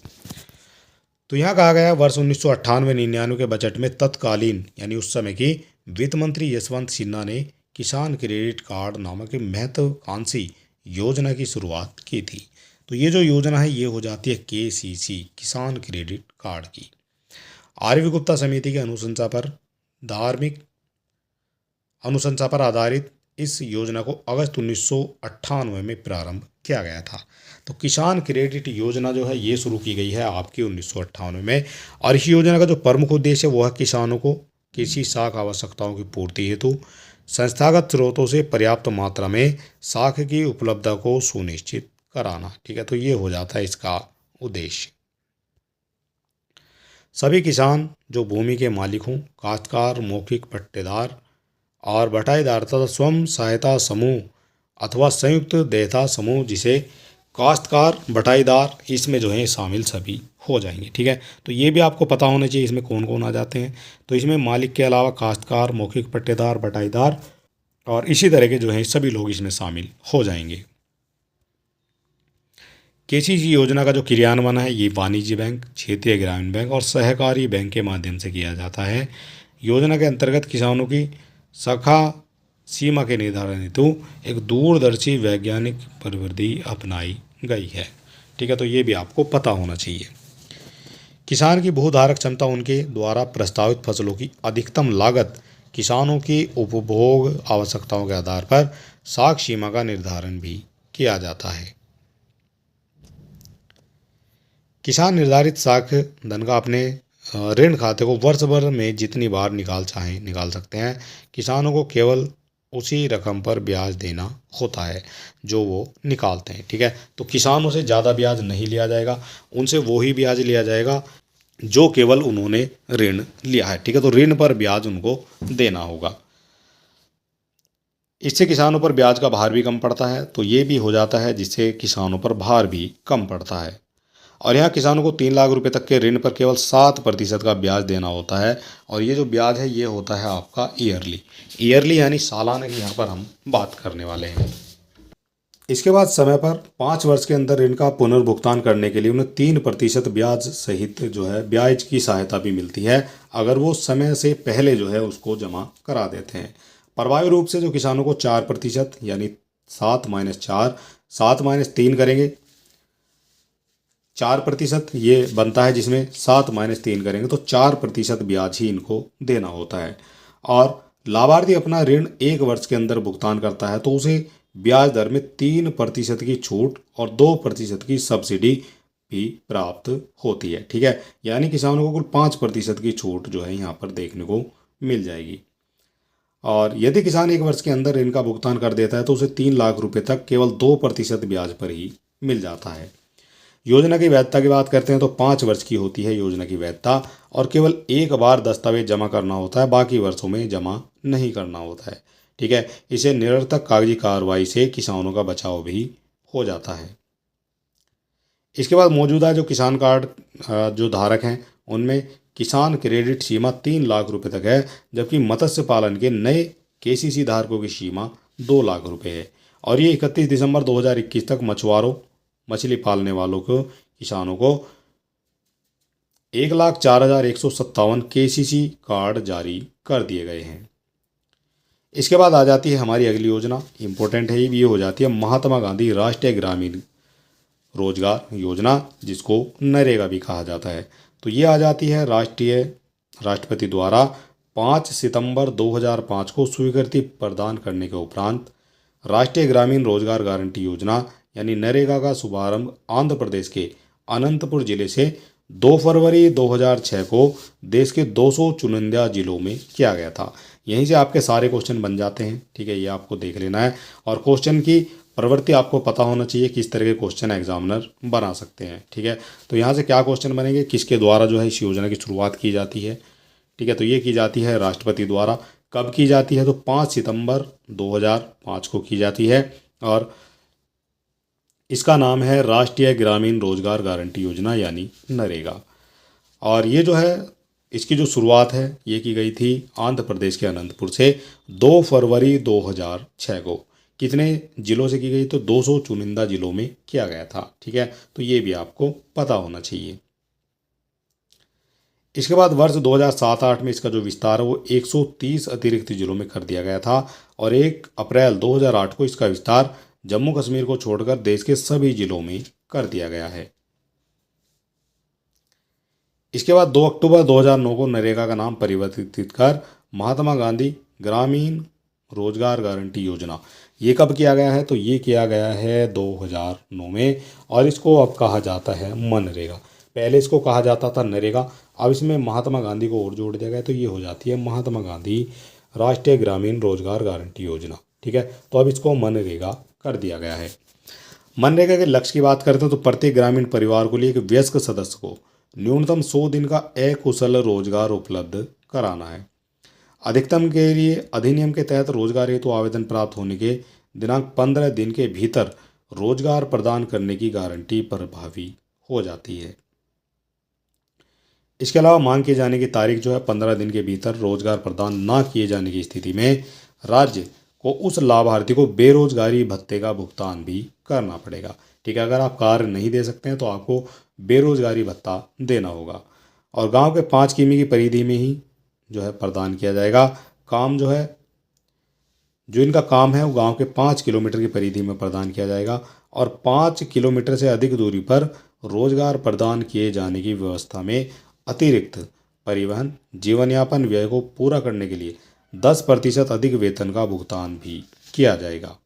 तो यहाँ कहा गया है वर्ष 1998-99 के बजट में तत्कालीन यानी उस समय की वित्त मंत्री यशवंत सिन्हा ने किसान क्रेडिट कार्ड नामक एक महत्वाकांक्षी योजना की शुरुआत की थी। तो ये जो योजना है ये हो जाती है KCC किसान क्रेडिट कार्ड की। आर्य गुप्ता समिति के अनुशंसा पर आधारित इस योजना को अगस्त 1998 में प्रारंभ किया गया था। तो किसान क्रेडिट योजना जो है ये शुरू की गई है आपकी 1998 में, और इस योजना का जो प्रमुख उद्देश्य है वो है किसानों को कृषि साख आवश्यकताओं की पूर्ति हेतु संस्थागत स्रोतों से पर्याप्त मात्रा में साख की उपलब्धता को सुनिश्चित कराना। ठीक है, तो ये हो जाता है इसका उद्देश्य। सभी किसान जो भूमि के मालिक हों, काश्तकार, मौखिक पट्टेदार और बटाईदार तथा स्वयं सहायता समूह अथवा संयुक्त देयता समूह जिसे काश्तकार बटाईदार इसमें जो है शामिल सभी हो जाएंगे। ठीक है, तो ये भी आपको पता होना चाहिए इसमें कौन कौन आ जाते हैं। तो इसमें मालिक के अलावा काश्तकार, मौखिक पट्टेदार, बटाईदार और इसी तरह के जो हैं सभी लोग इसमें शामिल हो जाएंगे। KCC योजना का जो क्रियान्वयन है ये वाणिज्य बैंक, क्षेत्रीय ग्रामीण बैंक और सहकारी बैंक के माध्यम से किया जाता है। योजना के अंतर्गत किसानों की शाखा सीमा के निर्धारण हेतु एक दूरदर्शी वैज्ञानिक प्रविधि अपनाई गई है। ठीक है, तो ये भी आपको पता होना चाहिए। किसान की भूधारक क्षमता उनके द्वारा प्रस्तावित फसलों की अधिकतम लागत किसानों की उपभोग आवश्यकताओं के आधार पर साख सीमा का निर्धारण भी किया जाता है। किसान निर्धारित साख धन का अपने ऋण खाते को वर्ष भर में जितनी बार निकाल सकते हैं। किसानों को केवल उसी रकम पर ब्याज देना होता है जो वो निकालते हैं। ठीक है, तो किसानों से ज़्यादा ब्याज नहीं लिया जाएगा, उनसे वही ब्याज लिया जाएगा जो केवल उन्होंने ऋण लिया है। ठीक है, तो ऋण पर ब्याज उनको देना होगा। इससे किसानों पर ब्याज का भार भी कम पड़ता है। तो ये भी हो जाता है जिससे किसानों पर भार भी कम पड़ता है। और यहाँ किसानों को 3 लाख रुपए तक के ऋण पर केवल 7% का ब्याज देना होता है। और ये जो ब्याज है ये होता है आपका ईयरली यानी सालाना की यहाँ पर हम बात करने वाले हैं। इसके बाद समय पर 5 वर्ष के अंदर ऋण का पुनर्भुगतान करने के लिए उन्हें 3% ब्याज सहित जो है ब्याज की सहायता भी मिलती है, अगर वो समय से पहले जो है उसको जमा करा देते हैं। प्रभावी रूप से जो किसानों को 4% यानी 7 - 3 करेंगे, 4% ये बनता है जिसमें 7 - 3 करेंगे तो 4% ब्याज ही इनको देना होता है। और लाभार्थी अपना ऋण 1 वर्ष के अंदर भुगतान करता है तो उसे ब्याज दर में 3% की छूट और 2% की सब्सिडी भी प्राप्त होती है। ठीक है, यानी किसानों को कुल 5% की छूट जो है यहाँ पर देखने को मिल जाएगी। और यदि किसान 1 वर्ष के अंदर ऋण का भुगतान कर देता है तो उसे 3 लाख रुपए तक केवल 2% ब्याज पर ही मिल जाता है। योजना की वैधता की बात करते हैं तो 5 वर्ष की होती है योजना की वैधता, और केवल एक बार दस्तावेज जमा करना होता है, बाकी वर्षों में जमा नहीं करना होता है। ठीक है, इसे निरर्थक कागजी कार्रवाई से किसानों का बचाव भी हो जाता है। इसके बाद मौजूदा जो किसान कार्ड जो धारक हैं उनमें किसान क्रेडिट सीमा 3 लाख रुपए तक है, जबकि मत्स्य पालन के नए केसीसी धारकों की सीमा 2 लाख रुपए है। और ये 31 दिसंबर 2021 तक मछुआरों, मछली पालने वालों को, किसानों को 1,04,157 केसीसी कार्ड जारी कर दिए गए हैं। इसके बाद आ जाती है हमारी अगली योजना, इम्पोर्टेंट है ये हो जाती है महात्मा गांधी राष्ट्रीय ग्रामीण रोजगार योजना, जिसको नरेगा भी कहा जाता है। तो ये आ जाती है राष्ट्रपति द्वारा 5 सितंबर 2005 को स्वीकृति प्रदान करने के उपरांत राष्ट्रीय ग्रामीण रोजगार गारंटी योजना यानी नरेगा का शुभारंभ आंध्र प्रदेश के अनंतपुर जिले से 2 फरवरी 2006 को देश के 200 चुनिंदा जिलों में किया गया था। यहीं से आपके सारे क्वेश्चन बन जाते हैं। ठीक है, ये आपको देख लेना है। और क्वेश्चन की प्रवृत्ति आपको पता होना चाहिए, किस तरह के क्वेश्चन एग्जामिनर बना सकते हैं। ठीक है, तो यहाँ से क्या क्वेश्चन बनेंगे, किसके द्वारा जो है इस योजना की शुरुआत की जाती है। ठीक है, तो ये की जाती है राष्ट्रपति द्वारा। कब की जाती है, तो 5 सितंबर 2005 को की जाती है। और इसका नाम है राष्ट्रीय ग्रामीण रोजगार गारंटी योजना यानी नरेगा। और ये जो है इसकी जो शुरुआत है ये की गई थी आंध्र प्रदेश के अनंतपुर से 2 फरवरी 2006 को। कितने जिलों से की गई, तो 200 चुनिंदा जिलों में किया गया था। ठीक है, तो ये भी आपको पता होना चाहिए। इसके बाद वर्ष 2007-08 में इसका जो विस्तार है वो 130 अतिरिक्त जिलों में कर दिया गया था। और 1 अप्रैल 2008 को इसका विस्तार जम्मू कश्मीर को छोड़कर देश के सभी जिलों में कर दिया गया है। इसके बाद 2 अक्टूबर 2009 को नरेगा का नाम परिवर्तित कर महात्मा गांधी ग्रामीण रोजगार गारंटी योजना ये कब किया गया है, तो ये किया गया है 2009 में। और इसको अब कहा जाता है मनरेगा। पहले इसको कहा जाता था नरेगा, अब इसमें महात्मा गांधी को और जोड़ दिया गया, तो ये हो जाती है महात्मा गांधी राष्ट्रीय ग्रामीण रोजगार गारंटी योजना। ठीक है, तो अब इसको मनरेगा कर दिया गया है। मनरेगा के लक्ष्य की बात करते हैं तो प्रत्येक ग्रामीण परिवार को लिए एक वयस्क सदस्य को न्यूनतम 100 दिन का अकुशल रोजगार उपलब्ध कराना है। अधिकतम के लिए अधिनियम के तहत रोजगार हेतु आवेदन प्राप्त होने के दिनांक 15 दिन के भीतर रोजगार प्रदान करने की गारंटी प्रभावी हो जाती है। इसके अलावा मांग किए जाने की तारीख जो है 15 दिन के भीतर रोजगार प्रदान न किए जाने की स्थिति में राज्य को उस लाभार्थी को बेरोजगारी भत्ते का भुगतान भी करना पड़ेगा। ठीक है, अगर आप कार्य नहीं दे सकते हैं तो आपको बेरोजगारी भत्ता देना होगा। और गांव के 5 किमी की परिधि में ही जो है प्रदान किया जाएगा। काम जो है, जो इनका काम है वो गांव के 5 किलोमीटर की परिधि में प्रदान किया जाएगा। और 5 किलोमीटर से अधिक दूरी पर रोजगार प्रदान किए जाने की व्यवस्था में अतिरिक्त परिवहन जीवन यापन व्यय को पूरा करने के लिए 10% अधिक वेतन का भुगतान भी किया जाएगा।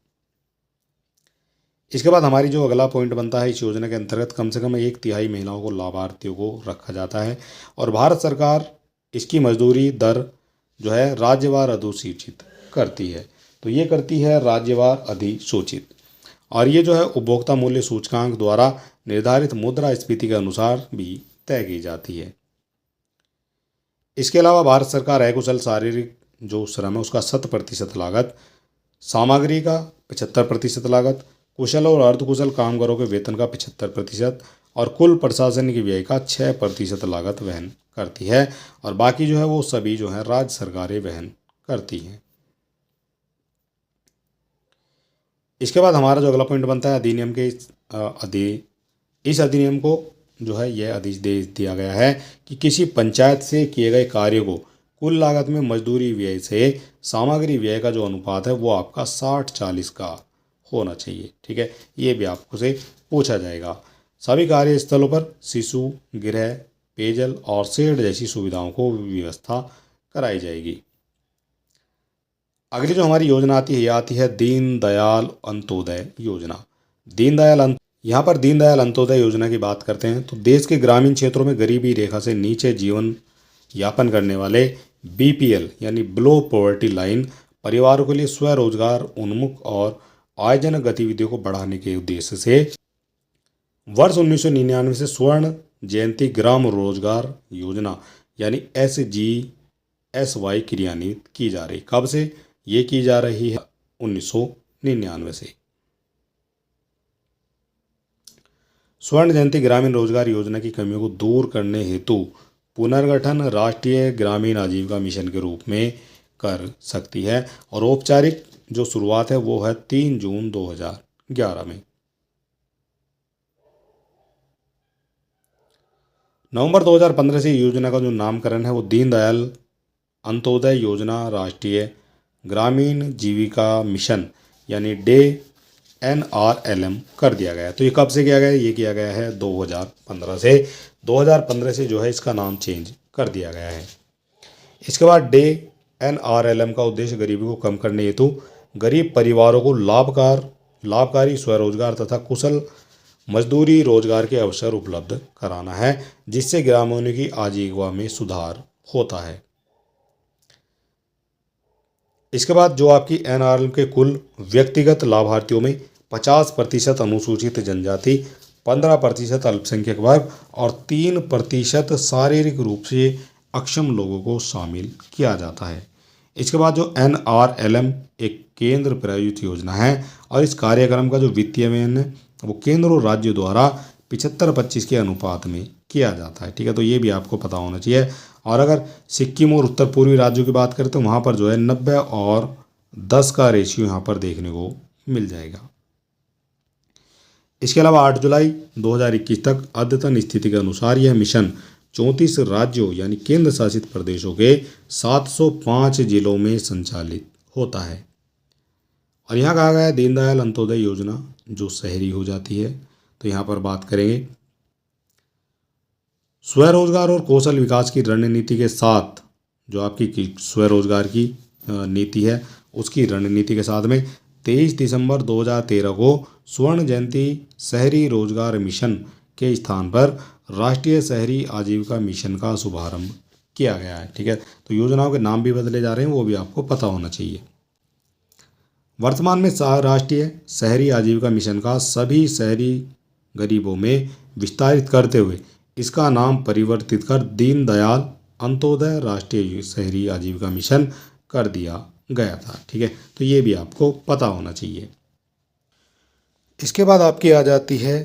इसके बाद हमारी जो अगला पॉइंट बनता है, इस योजना के अंतर्गत कम से कम 1/3 महिलाओं को लाभार्थियों को रखा जाता है और भारत सरकार इसकी मजदूरी दर जो है राज्यवार अधिसूचित करती है। तो ये करती है राज्यवार अधिसूचित, और ये जो है उपभोक्ता मूल्य सूचकांक द्वारा निर्धारित मुद्रास्फीति के अनुसार भी तय की जाती है। इसके अलावा भारत सरकार अकुशल शारीरिक जो श्रम है उसका 100% लागत, सामग्री का 75% लागत, कुशल और अर्धकुशल कामगारों के वेतन का 75% और कुल प्रशासनिक व्यय का 6% लागत वहन करती है, और बाकी जो है वो सभी जो है राज्य सरकारें वहन करती हैं। इसके बाद हमारा जो अगला पॉइंट बनता है अधिनियम के इस अधिनियम को जो है यह आदेश दे दिया गया है कि किसी पंचायत से किए गए कार्य को कुल लागत में मजदूरी व्यय से सामग्री व्यय का जो अनुपात है वो आपका 60-40 का होना चाहिए। ठीक है, ये भी आपको से पूछा जाएगा। सभी कार्यस्थलों पर शिशु गृह, पेयजल और शेड जैसी सुविधाओं को व्यवस्था कराई जाएगी। अगली जो हमारी योजना आती है, यह आती है दीनदयाल अंत्योदय योजना। यहाँ पर दीनदयाल अंत्योदय योजना की बात करते हैं तो देश के ग्रामीण क्षेत्रों में गरीबी रेखा से नीचे जीवन यापन करने वाले BPL यानी बिलो पॉवर्टी लाइन परिवारों के लिए स्वरोजगार उन्मुख और आयजनक गतिविधियों को बढ़ाने के उद्देश्य से वर्ष 1999 से स्वर्ण जयंती ग्राम रोजगार योजना यानी SGSY क्रियान्वित की जा रही। कब से ये की जा रही है? 1999 से। स्वर्ण जयंती ग्रामीण रोजगार योजना की कमियों को दूर करने हेतु पुनर्गठन राष्ट्रीय ग्रामीण आजीविका मिशन के रूप में कर सकती है, और औपचारिक जो शुरुआत है वो है 3 जून 2011 में। नवंबर 2015 से योजना का जो नामकरण है वो दीनदयाल अंत्योदय योजना राष्ट्रीय ग्रामीण जीविका मिशन यानी NRLM कर दिया गया है। तो ये कब से किया गया है? ये किया गया है 2015 से। 2015 से जो है इसका नाम चेंज कर दिया गया है। इसके बाद NRLM का उद्देश्य गरीबी को कम करने हेतु गरीब परिवारों को लाभकारी स्वरोजगार तथा कुशल मजदूरी रोजगार के अवसर उपलब्ध कराना है, जिससे ग्रामीणों की आजीविका में सुधार होता है। इसके बाद जो आपकी NRLM के कुल व्यक्तिगत लाभार्थियों में 50% अनुसूचित जनजाति, 15% अल्पसंख्यक वर्ग और 3% शारीरिक रूप से अक्षम लोगों को शामिल किया जाता है। इसके बाद जो NRLM एक केंद्र प्रायोजित योजना है और इस कार्यक्रम का जो वित्तीय व्यय है वो केंद्र और राज्य द्वारा 75-25 के अनुपात में किया जाता है। ठीक है, तो ये भी आपको पता होना चाहिए। और अगर सिक्किम और उत्तर पूर्वी राज्यों की बात करें तो वहाँ पर जो है 90 और 10 का रेशियो यहाँ पर देखने को मिल जाएगा। इसके अलावा 8 जुलाई 2021 तक अद्यतन स्थिति के अनुसार यह मिशन 34 राज्यों यानी केंद्र शासित प्रदेशों के 705 जिलों में संचालित होता है। और यहाँ कहा गया है दीनदयाल अंत्योदय योजना जो शहरी हो जाती है, तो यहाँ पर बात करेंगे स्वरोजगार और कौशल विकास की रणनीति के साथ जो आपकी स्वरोजगार की नीति है उसकी रणनीति के साथ में 23 दिसंबर 2013 को स्वर्ण जयंती शहरी रोजगार मिशन के स्थान पर राष्ट्रीय शहरी आजीविका मिशन का शुभारंभ किया गया है। ठीक है, तो योजनाओं के नाम भी बदले जा रहे हैं, वो भी आपको पता होना चाहिए। वर्तमान में राष्ट्रीय शहरी आजीविका मिशन का सभी शहरी गरीबों में विस्तारित करते हुए इसका नाम परिवर्तित कर दीनदयाल अंत्योदय राष्ट्रीय शहरी आजीविका मिशन कर दिया गया था। ठीक है, तो ये भी आपको पता होना चाहिए। इसके बाद आपकी आ जाती है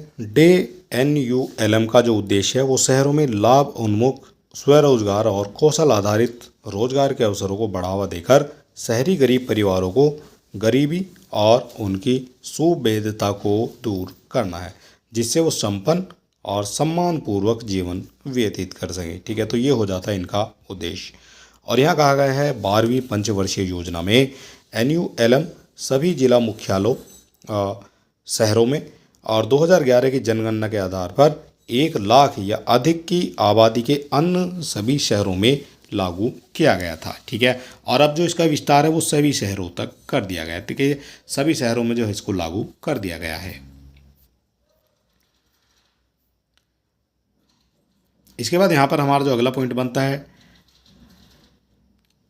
NULM का जो उद्देश्य है वो शहरों में लाभ उन्मुख स्वरोजगार और कौशल आधारित रोजगार के अवसरों को बढ़ावा देकर शहरी गरीब परिवारों को गरीबी और उनकी सुभेद्यता को दूर करना है, जिससे वो संपन्न और सम्मानपूर्वक जीवन व्यतीत कर सकें। ठीक है, तो ये हो जाता है इनका उद्देश्य। और यहाँ कहा गया है 12वीं पंचवर्षीय योजना में NULM सभी जिला मुख्यालयों शहरों में और 2011 की जनगणना के आधार पर 1 लाख या अधिक की आबादी के अन्य सभी शहरों में लागू किया गया था। ठीक है, और अब जो इसका विस्तार है वो सभी शहरों तक कर दिया गया है। ठीक है, सभी शहरों में जो है इसको लागू कर दिया गया है। इसके बाद यहाँ पर हमारा जो अगला पॉइंट बनता है,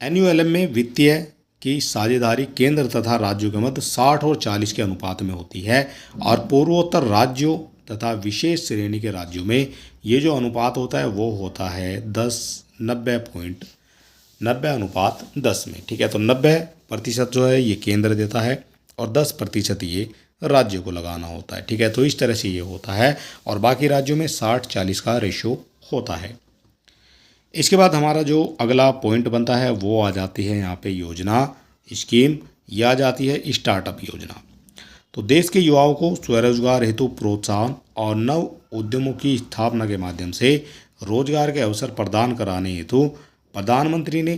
एनयूएलएम में वित्तीय की साझेदारी केंद्र तथा राज्यों के मध्य 60 और 40 के अनुपात में होती है, और पूर्वोत्तर राज्यों तथा विशेष श्रेणी के राज्यों में ये जो अनुपात होता है वो होता है 90:10 में। ठीक है, तो 90% जो है ये केंद्र देता है और 10% ये राज्यों को लगाना होता है। ठीक है, तो इस तरह से ये होता है, और बाकी राज्यों में 60-40 का रेशो होता है। इसके बाद हमारा जो अगला पॉइंट बनता है वो आ जाती है यहाँ पे योजना, स्कीम, या आ जाती है स्टार्टअप योजना। तो देश के युवाओं को स्वरोजगार हेतु प्रोत्साहन और नव उद्यमों की स्थापना के माध्यम से रोजगार के अवसर प्रदान कराने हेतु प्रधानमंत्री ने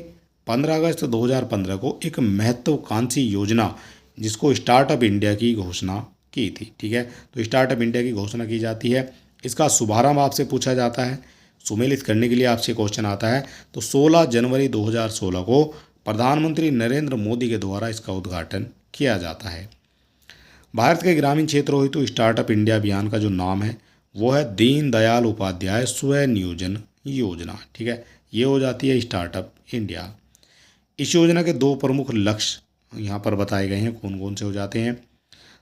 15 अगस्त 2015 को एक महत्वाकांक्षी योजना जिसको स्टार्टअप इंडिया की घोषणा की थी। ठीक है, तो स्टार्टअप इंडिया की घोषणा की जाती है। इसका शुभारंभ आपसे पूछा जाता है, सुमेलित करने के लिए आपसे क्वेश्चन आता है, तो 16 जनवरी 2016 को प्रधानमंत्री नरेंद्र मोदी के द्वारा इसका उद्घाटन किया जाता है। भारत के ग्रामीण क्षेत्रों हेतु स्टार्टअप इंडिया अभियान का जो नाम है वो है दीनदयाल उपाध्याय स्वनियोजन योजना। ठीक है, ये हो जाती है स्टार्टअप इंडिया। इस योजना के दो प्रमुख लक्ष्य यहाँ पर बताए गए हैं, कौन कौन से हो जाते हैं।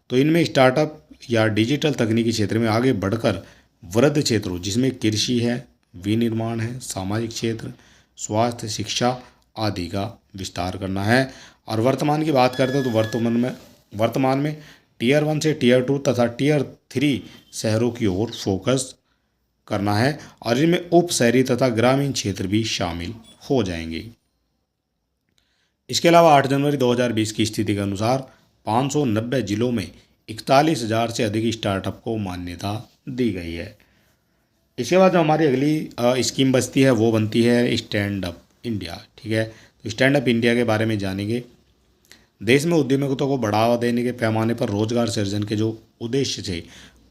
तो इनमें स्टार्टअप या डिजिटल तकनीकी क्षेत्र में आगे बढ़कर वृद्ध क्षेत्रों जिसमें कृषि है, विनिर्माण है, सामाजिक क्षेत्र, स्वास्थ्य, शिक्षा आदि का विस्तार करना है। और वर्तमान की बात करते हैं तो वर्तमान में टियर 1 से टियर 2 तथा टियर 3 शहरों की ओर फोकस करना है, और इनमें उप शहरी तथा ग्रामीण क्षेत्र भी शामिल हो जाएंगे। इसके अलावा 8 जनवरी 2020 की स्थिति के अनुसार 590 जिलों में 41,000 से अधिक स्टार्टअप को मान्यता दी गई है। इसके बाद जो हमारी अगली स्कीम बचती है वो बनती है स्टैंड अप इंडिया। ठीक है, तो स्टैंड अप इंडिया के बारे में जानेंगे। देश में उद्यमिता को बढ़ावा देने के पैमाने पर रोजगार सृजन के जो उद्देश्य से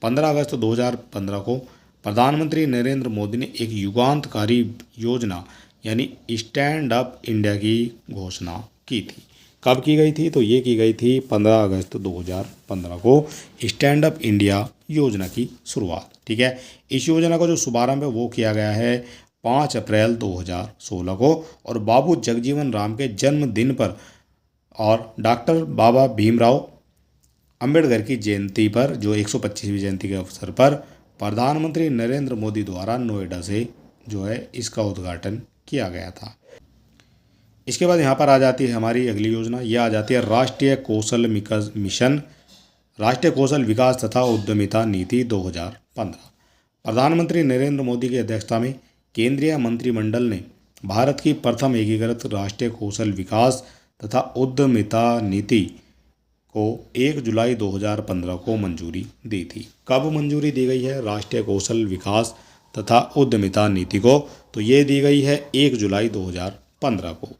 15 अगस्त 2015 को प्रधानमंत्री नरेंद्र मोदी ने एक युगांतकारी योजना यानी स्टैंड अप इंडिया की घोषणा की थी। कब की गई थी? तो ये की गई थी 15 अगस्त 2015 को स्टैंड अप इंडिया योजना की शुरुआत। ठीक है, इस योजना का जो शुभारंभ है वो किया गया है 5 अप्रैल 2016 को, और बाबू जगजीवन राम के जन्मदिन पर और डॉक्टर बाबा भीमराव अंबेडकर की जयंती पर, जो 125वीं जयंती के अवसर पर प्रधानमंत्री नरेंद्र मोदी द्वारा नोएडा से जो है इसका उद्घाटन किया गया था। इसके बाद यहाँ पर आ जाती है हमारी अगली योजना, यह आ जाती है राष्ट्रीय कौशल मिशन, राष्ट्रीय कौशल विकास तथा उद्यमिता नीति 2015। प्रधानमंत्री नरेंद्र मोदी की अध्यक्षता में केंद्रीय मंत्रिमंडल ने भारत की प्रथम एकीकृत राष्ट्रीय कौशल विकास तथा उद्यमिता नीति को 1 जुलाई 2015 को मंजूरी दी थी। कब मंजूरी दी गई है राष्ट्रीय कौशल विकास तथा उद्यमिता नीति को? तो ये दी गई है 1 जुलाई 2015 को।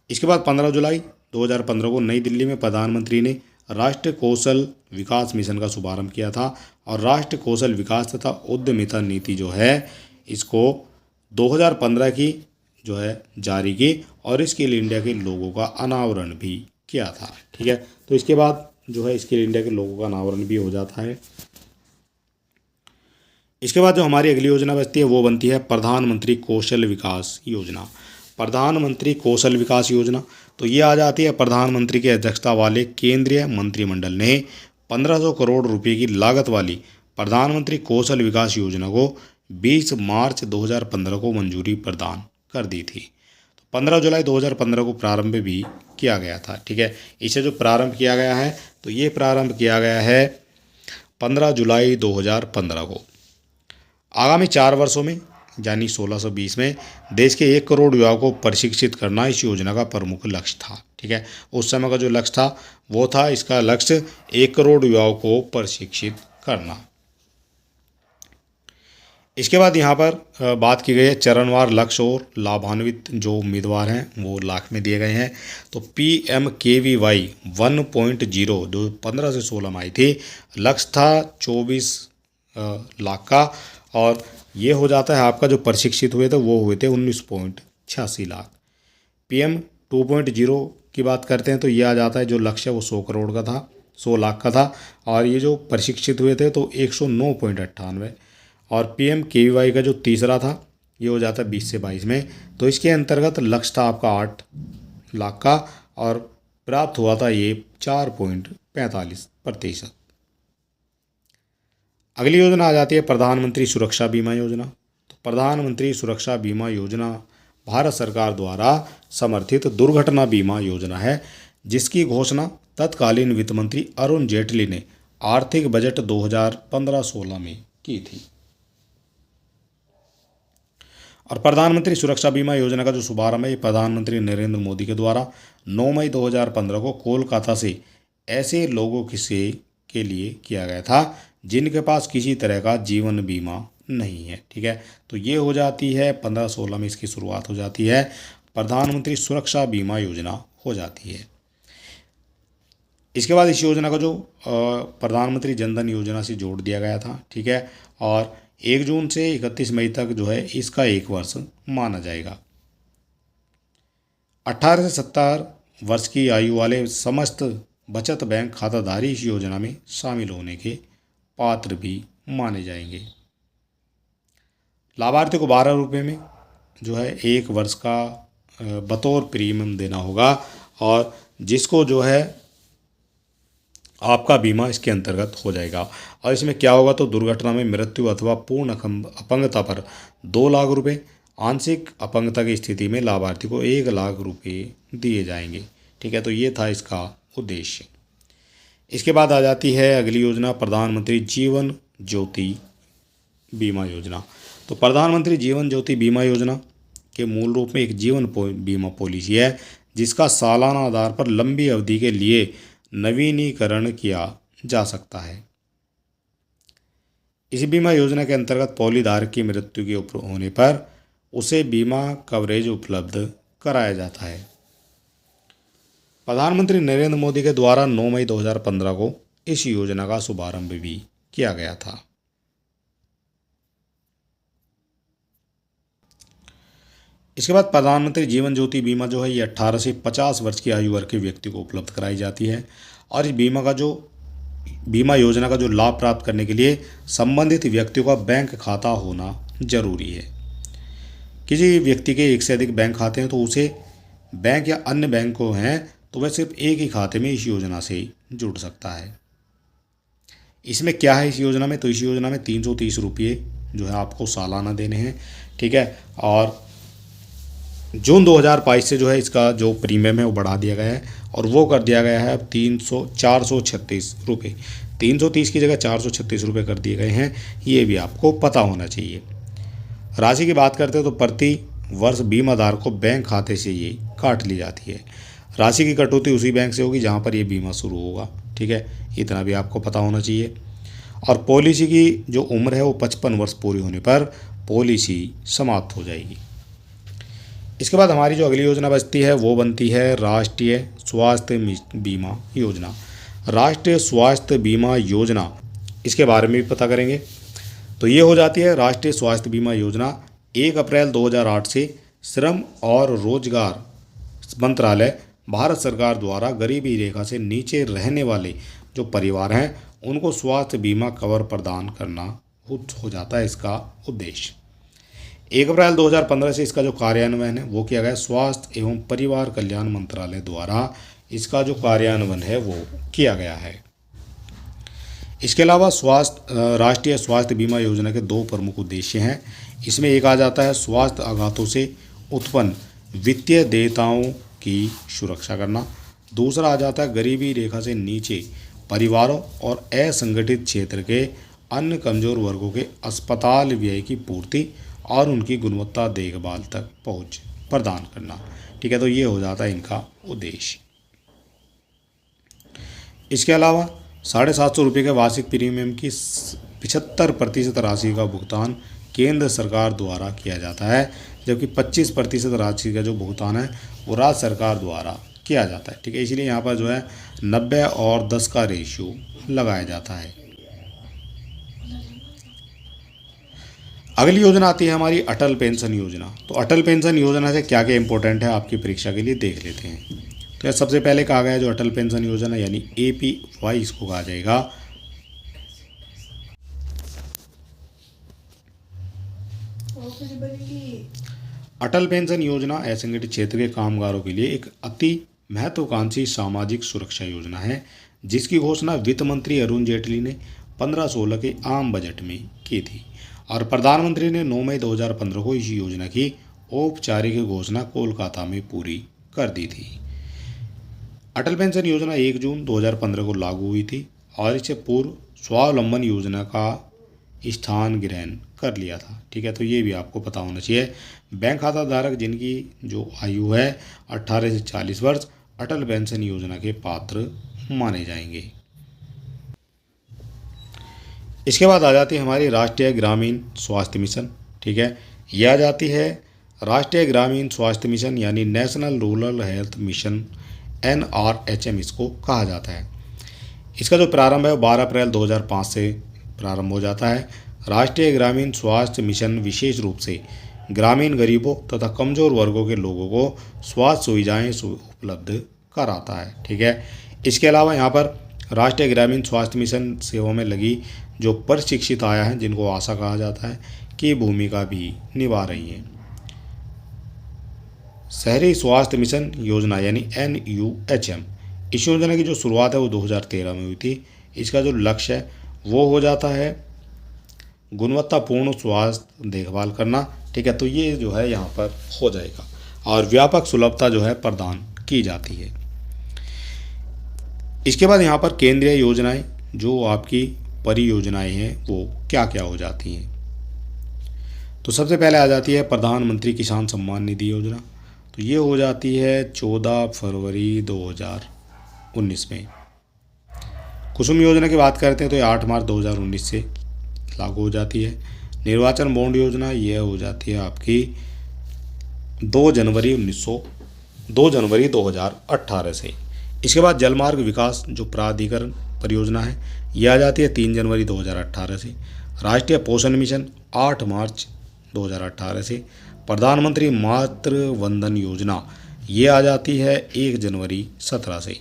इसके बाद 15 जुलाई 2015 को नई दिल्ली में प्रधानमंत्री ने राष्ट्रीय कौशल विकास मिशन का शुभारंभ किया था, और राष्ट्रीय कौशल विकास तथा उद्यमिता नीति जो है इसको 2015 की जो है जारी की, और स्किल इंडिया के लोगों का अनावरण भी किया था। ठीक है, तो इसके बाद जो है स्किल इंडिया के लोगों का अनावरण भी हो जाता है। इसके बाद जो हमारी अगली योजना बचती है वो बनती है प्रधानमंत्री कौशल विकास योजना। प्रधानमंत्री कौशल विकास योजना, तो ये आ जाती है प्रधानमंत्री की अध्यक्षता वाले केंद्रीय मंत्रिमंडल ने 1500 करोड़ रुपए की लागत वाली प्रधानमंत्री कौशल विकास योजना को 20 मार्च 2015 को मंजूरी प्रदान कर दी थी। तो 15 जुलाई 2015 को प्रारंभ भी किया गया था। ठीक है, इसे जो प्रारंभ किया गया है तो ये प्रारंभ किया गया है 15 जुलाई 2015 को। आगामी 4 वर्षों में यानी 1620 में देश के 1 करोड़ युवाओं को प्रशिक्षित करना इस योजना का प्रमुख लक्ष्य था। ठीक है, उस समय का जो लक्ष्य था वो था, इसका लक्ष्य 1 करोड़ युवाओं को प्रशिक्षित करना। इसके बाद यहाँ पर बात की गई है चरणवार लक्ष्य और लाभान्वित जो उम्मीदवार हैं वो लाख में दिए गए हैं। तो PMKVY 1.0 जो 15 से 16 में आई थी, लक्ष्य था 24 लाख का, और ये हो जाता है आपका जो प्रशिक्षित हुए थे वो हुए थे 19.86 लाख। PM 2.0 की बात करते हैं तो ये आ जाता है, जो लक्ष्य वो 100 करोड़ का था, 100 लाख का था, और ये जो प्रशिक्षित हुए थे तो 109.98। और PMKVY का जो तीसरा था ये हो जाता है 20 से 22 में, तो इसके अंतर्गत लक्ष्य था आपका 8 लाख का और प्राप्त हुआ था ये 4.45%। अगली योजना आ जाती है प्रधानमंत्री सुरक्षा बीमा योजना। तो प्रधानमंत्री सुरक्षा बीमा योजना भारत सरकार द्वारा समर्थित दुर्घटना बीमा योजना है, जिसकी घोषणा तत्कालीन वित्त मंत्री अरुण जेटली ने आर्थिक बजट 2015-16 में की थी। और प्रधानमंत्री सुरक्षा बीमा योजना का जो शुभारंभ है ये प्रधानमंत्री नरेंद्र मोदी के द्वारा 9 मई 2015 को कोलकाता से ऐसे लोगों के लिए किया गया था जिनके पास किसी तरह का जीवन बीमा नहीं है। ठीक है, तो ये हो जाती है 15-16 में इसकी शुरुआत हो जाती है, प्रधानमंत्री सुरक्षा बीमा योजना हो जाती है। इसके बाद इस योजना का जो प्रधानमंत्री जनधन योजना से जोड़ दिया गया था। ठीक है, और 1 जून से 31 मई तक जो है इसका 1 वर्ष माना जाएगा। 18 से 70 वर्ष की आयु वाले समस्त बचत बैंक खाताधारी इस योजना में शामिल होने के पात्र भी माने जाएंगे। लाभार्थी को 12 रुपये में जो है 1 वर्ष का बतौर प्रीमियम देना होगा, और जिसको जो है आपका बीमा इसके अंतर्गत हो जाएगा। और इसमें क्या होगा, तो दुर्घटना में मृत्यु अथवा पूर्ण अपंगता पर 2 लाख रुपए, आंशिक अपंगता की स्थिति में लाभार्थी को 1 लाख रुपए दिए जाएंगे। ठीक है, तो ये था इसका उद्देश्य। इसके बाद आ जाती है अगली योजना प्रधानमंत्री जीवन ज्योति बीमा योजना। तो प्रधानमंत्री जीवन ज्योति बीमा योजना के मूल रूप में एक जीवन बीमा पॉलिसी है, जिसका सालाना आधार पर लंबी अवधि के लिए नवीनीकरण किया जा सकता है। इस बीमा योजना के अंतर्गत पॉलिसीधारक की मृत्यु के होने पर उसे बीमा कवरेज उपलब्ध कराया जाता है। प्रधानमंत्री नरेंद्र मोदी के द्वारा 9 मई 2015 को इस योजना का शुभारंभ भी किया गया था। इसके बाद प्रधानमंत्री जीवन ज्योति बीमा जो है ये 18 से 50 वर्ष की आयु वर्ग के व्यक्ति को उपलब्ध कराई जाती है। और इस बीमा योजना का जो लाभ प्राप्त करने के लिए संबंधित व्यक्तियों का बैंक खाता होना जरूरी है। किसी व्यक्ति के एक से अधिक बैंक खाते हैं तो उसे बैंक या अन्य बैंकों हैं तो वह सिर्फ एक ही खाते में इस योजना से जुड़ सकता है। इसमें क्या है इस योजना में, तो इस योजना में 330 रुपये जो है आपको सालाना देने हैं। ठीक है, और जून 2022 से जो है इसका जो प्रीमियम है वो बढ़ा दिया गया है और वो कर दिया गया है अब 436 रुपये। 330 की जगह 436 रुपये कर दिए गए हैं, ये भी आपको पता होना चाहिए। राशि की बात करते हैं तो प्रति वर्ष बीमाधारक को बैंक खाते से ये काट ली जाती है। राशि की कटौती उसी बैंक से होगी जहाँ पर ये बीमा शुरू होगा। ठीक है, इतना भी आपको पता होना चाहिए। और पॉलिसी की जो उम्र है वो 55 वर्ष पूरी होने पर पॉलिसी समाप्त हो जाएगी। इसके बाद हमारी जो अगली योजना बचती है वो बनती है राष्ट्रीय स्वास्थ्य बीमा योजना। राष्ट्रीय स्वास्थ्य बीमा योजना, इसके बारे में भी पता करेंगे। तो ये हो जाती है राष्ट्रीय स्वास्थ्य बीमा योजना 1 अप्रैल 2008 से श्रम और रोजगार मंत्रालय भारत सरकार द्वारा गरीबी रेखा से नीचे रहने वाले जो परिवार हैं उनको स्वास्थ्य बीमा कवर प्रदान करना हो जाता है इसका उद्देश्य। 1 अप्रैल 2015 से इसका जो कार्यान्वयन है वो किया गया। स्वास्थ्य एवं परिवार कल्याण मंत्रालय द्वारा इसका जो कार्यान्वयन है वो किया गया है। इसके अलावा राष्ट्रीय स्वास्थ्य बीमा योजना के 2 प्रमुख उद्देश्य हैं। इसमें एक आ जाता है स्वास्थ्य आघातों से उत्पन्न वित्तीय देयताओं की सुरक्षा करना। दूसरा आ जाता है गरीबी रेखा से नीचे परिवारों और असंगठित क्षेत्र के अन्य कमजोर वर्गों के अस्पताल व्यय की पूर्ति और उनकी गुणवत्ता देखभाल तक पहुंच प्रदान करना। ठीक है, तो ये हो जाता है इनका उद्देश्य। इसके अलावा 750 रुपये के वार्षिक प्रीमियम की 75% राशि का भुगतान केंद्र सरकार द्वारा किया जाता है, जबकि 25% राशि का जो भुगतान है वो राज्य सरकार द्वारा किया जाता है। ठीक है, इसलिए यहाँ पर जो है 90 और 10 का रेशियो लगाया जाता है। अगली योजना आती है हमारी अटल पेंशन योजना। तो अटल पेंशन योजना से क्या क्या इंपॉर्टेंट है आपकी परीक्षा के लिए देख लेते हैं। तो यह सबसे पहले कहा गया है जो अटल पेंशन योजना यानी APY इसको कहा जाएगा। अटल पेंशन योजना असंगठित क्षेत्र के कामगारों के लिए एक अति महत्वाकांक्षी सामाजिक सुरक्षा योजना है जिसकी घोषणा वित्त मंत्री अरुण जेटली ने 15-16 के आम बजट में की थी और प्रधानमंत्री ने 9 मई 2015 को इस योजना की औपचारिक घोषणा कोलकाता में पूरी कर दी थी। अटल पेंशन योजना 1 जून 2015 को लागू हुई थी और इससे पूर्व स्वावलंबन योजना का स्थान ग्रहण कर लिया था। ठीक है, तो ये भी आपको पता होना चाहिए। बैंक खाता धारक जिनकी जो आयु है 18 से 40 वर्ष अटल पेंशन योजना के पात्र माने जाएंगे। इसके बाद आ जाती है हमारी राष्ट्रीय ग्रामीण स्वास्थ्य मिशन। ठीक है, यह आ जाती है राष्ट्रीय ग्रामीण स्वास्थ्य मिशन यानी national rural health mission, NRHM इसको कहा जाता है। इसका जो प्रारंभ है वो 12 अप्रैल 2005 से प्रारंभ हो जाता है। राष्ट्रीय ग्रामीण स्वास्थ्य मिशन विशेष रूप से ग्रामीण गरीबों तथा कमजोर वर्गों के लोगों को स्वास्थ्य सुविधाएं उपलब्ध कराता है। ठीक है, इसके अलावा यहाँ पर राष्ट्रीय ग्रामीण स्वास्थ्य मिशन सेवा में लगी जो प्रशिक्षित आया है जिनको आशा कहा जाता है की भूमिका भी निभा रही है। शहरी स्वास्थ्य मिशन योजना यानी NUHM, इस योजना की जो शुरुआत है वो 2013 में हुई थी। इसका जो लक्ष्य है वो हो जाता है गुणवत्तापूर्ण स्वास्थ्य देखभाल करना। ठीक है, तो ये जो है यहाँ पर हो जाएगा और व्यापक सुलभता जो है प्रदान की जाती है। इसके बाद यहाँ पर केंद्रीय योजनाएं जो आपकी परियोजनाएं हैं वो क्या क्या हो जाती हैं। तो सबसे पहले आ जाती है प्रधानमंत्री किसान सम्मान निधि योजना। तो ये हो जाती है 14 फरवरी 2019 में। कुसुम योजना की बात करते हैं तो ये 8 मार्च 2019 से लागू हो जाती है। निर्वाचन बॉन्ड योजना यह हो जाती है आपकी 2 जनवरी 2018 से। इसके बाद जलमार्ग विकास जो प्राधिकरण परियोजना है यह आ जाती है 3 जनवरी 2018 से। राष्ट्रीय पोषण मिशन 8 मार्च 2018 से। प्रधानमंत्री मातृ वंदन योजना ये आ जाती है 1 जनवरी 17 से।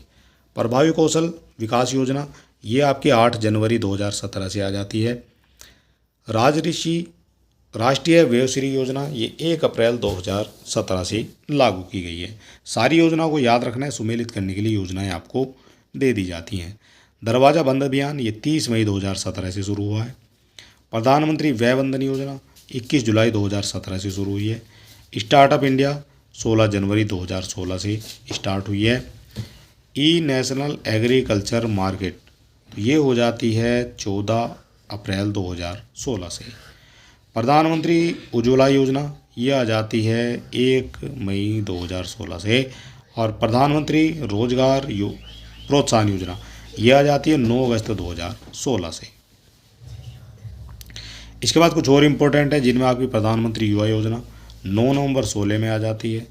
प्रभावी कौशल विकास योजना ये आपकी 8 जनवरी 2017 से आ जाती है। राजऋषि राष्ट्रीय वयोश्री योजना ये 1 अप्रैल 2017 से लागू की गई है। सारी योजनाओं को याद रखना है, सुमेलित करने के लिए योजनाएं आपको दे दी जाती हैं। दरवाज़ा बंद अभियान ये 30 मई 2017 से शुरू हुआ है। प्रधानमंत्री वय वंदन योजना 21 जुलाई 2017 से शुरू हुई है। स्टार्टअप इंडिया 16 जनवरी 2016 से स्टार्ट हुई है। ई नेशनल एग्रीकल्चर मार्केट तो ये हो जाती है 14 अप्रैल 2016 से। प्रधानमंत्री उज्ज्वला योजना ये आ जाती है 1 मई 2016 से। और प्रधानमंत्री रोजगार प्रोत्साहन योजना ये आ जाती है 9 अगस्त 2016 से। इसके बाद कुछ और इम्पोर्टेंट है जिनमें आपकी प्रधानमंत्री युवा योजना 9 नवंबर 16 में आ जाती है।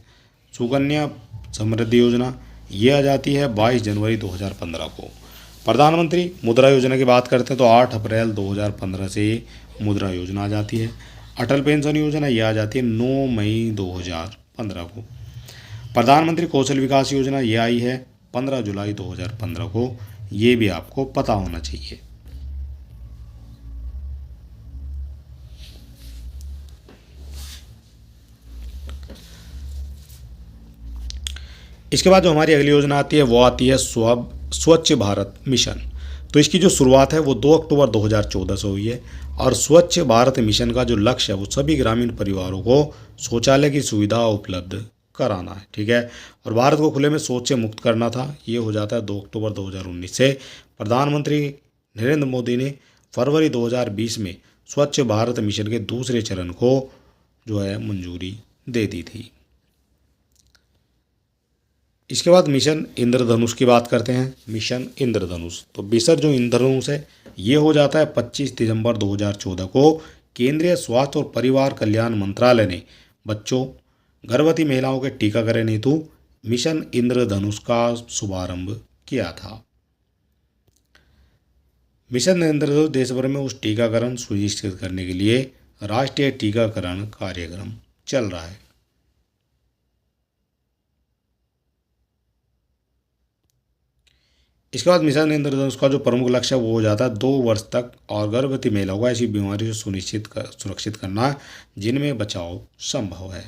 सुकन्या समृद्धि योजना ये आ जाती है 22 जनवरी 2015 को। प्रधानमंत्री मुद्रा योजना की बात करते हैं तो 8 अप्रैल 2015 से मुद्रा योजना आ जाती है। अटल पेंशन योजना ये आ जाती है 9 मई 2015 को। प्रधानमंत्री कौशल विकास योजना ये आई है 15 जुलाई 2015 को। ये भी आपको पता होना चाहिए। इसके बाद जो हमारी अगली योजना आती है वो आती है स्वच्छ भारत मिशन। तो इसकी जो शुरुआत है वो 2 अक्टूबर 2014 से हुई है और स्वच्छ भारत मिशन का जो लक्ष्य है वो सभी ग्रामीण परिवारों को शौचालय की सुविधा उपलब्ध कराना है। ठीक है, और भारत को खुले में शौच से मुक्त करना था। ये हो जाता है 2 अक्टूबर 2019 से। प्रधानमंत्री नरेंद्र मोदी ने फरवरी 2020 में स्वच्छ भारत मिशन के दूसरे चरण को जो है मंजूरी दे दी थी। इसके बाद मिशन इंद्रधनुष की बात करते हैं। मिशन इंद्रधनुष तो मिशन जो इंद्रधनुष है ये हो जाता है 25 दिसंबर 2014 को। केंद्रीय स्वास्थ्य और परिवार कल्याण मंत्रालय ने बच्चों गर्भवती महिलाओं के टीकाकरण हेतु मिशन इंद्रधनुष का शुभारंभ किया था। मिशन इंद्रधनुष देश भर में उस टीकाकरण सुनिश्चित करने के लिए राष्ट्रीय टीकाकरण कार्यक्रम चल रहा है। इसके बाद मिशन इंद्रधनुष का जो प्रमुख लक्ष्य है वो हो जाता है 2 वर्ष तक और गर्भवती महिलाओं को ऐसी बीमारियों से सुरक्षित करना जिनमें बचाव संभव है।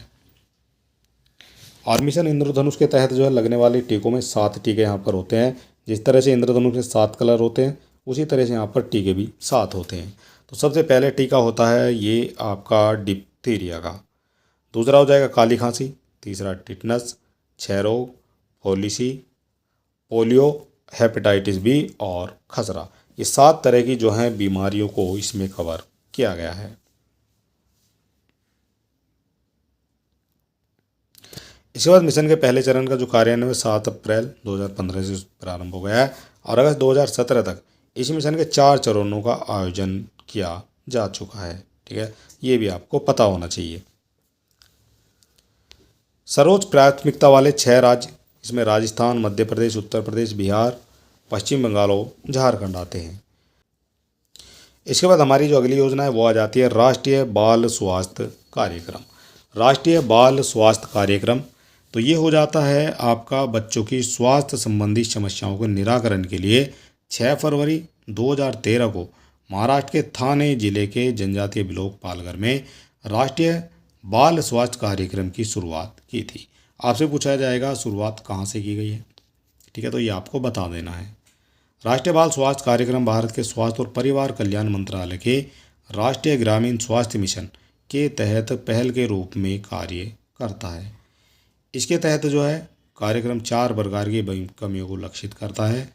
और मिशन इंद्रधनुष के तहत जो है लगने वाले टीकों में 7 टीके यहाँ पर होते हैं। जिस तरह से इंद्रधनुष में 7 कलर होते हैं उसी तरह से यहाँ पर टीके भी 7 होते हैं। तो सबसे पहले टीका होता है ये आपका डिप्थीरिया का, दूसरा हो जाएगा काली खांसी, तीसरा टिटनस, क्षय रोग, पॉलिसी, पोलियो, हेपेटाइटिस बी और खसरा। ये 7 तरह की जो हैं बीमारियों को इसमें कवर किया गया है। इसके बाद मिशन के पहले चरण का जो कार्यान्वयन 7 अप्रैल 2015 से प्रारंभ हो गया है और अगस्त 2017 तक इस मिशन के 4 चरणों का आयोजन किया जा चुका है। ठीक है, ये भी आपको पता होना चाहिए। सर्वोच्च प्राथमिकता वाले 6 राज्य, इसमें राजस्थान, मध्य प्रदेश, उत्तर प्रदेश, बिहार, पश्चिम बंगाल और झारखंड आते हैं। इसके बाद हमारी जो अगली योजना है वो आ जाती है राष्ट्रीय बाल स्वास्थ्य कार्यक्रम। राष्ट्रीय बाल स्वास्थ्य कार्यक्रम तो ये हो जाता है आपका बच्चों की स्वास्थ्य संबंधी समस्याओं के निराकरण के लिए 6 फरवरी 2013 को महाराष्ट्र के थाने जिले के जनजातीय ब्लॉक पालघर में राष्ट्रीय बाल स्वास्थ्य कार्यक्रम की शुरुआत की थी। आपसे पूछा जाएगा शुरुआत कहाँ से की गई है। ठीक है, तो ये आपको बता देना है। राष्ट्रीय बाल स्वास्थ्य कार्यक्रम भारत के स्वास्थ्य और परिवार कल्याण मंत्रालय के राष्ट्रीय ग्रामीण स्वास्थ्य मिशन के तहत पहल के रूप में कार्य करता है। इसके तहत जो है कार्यक्रम 4 प्रकार की कमियों को लक्षित करता है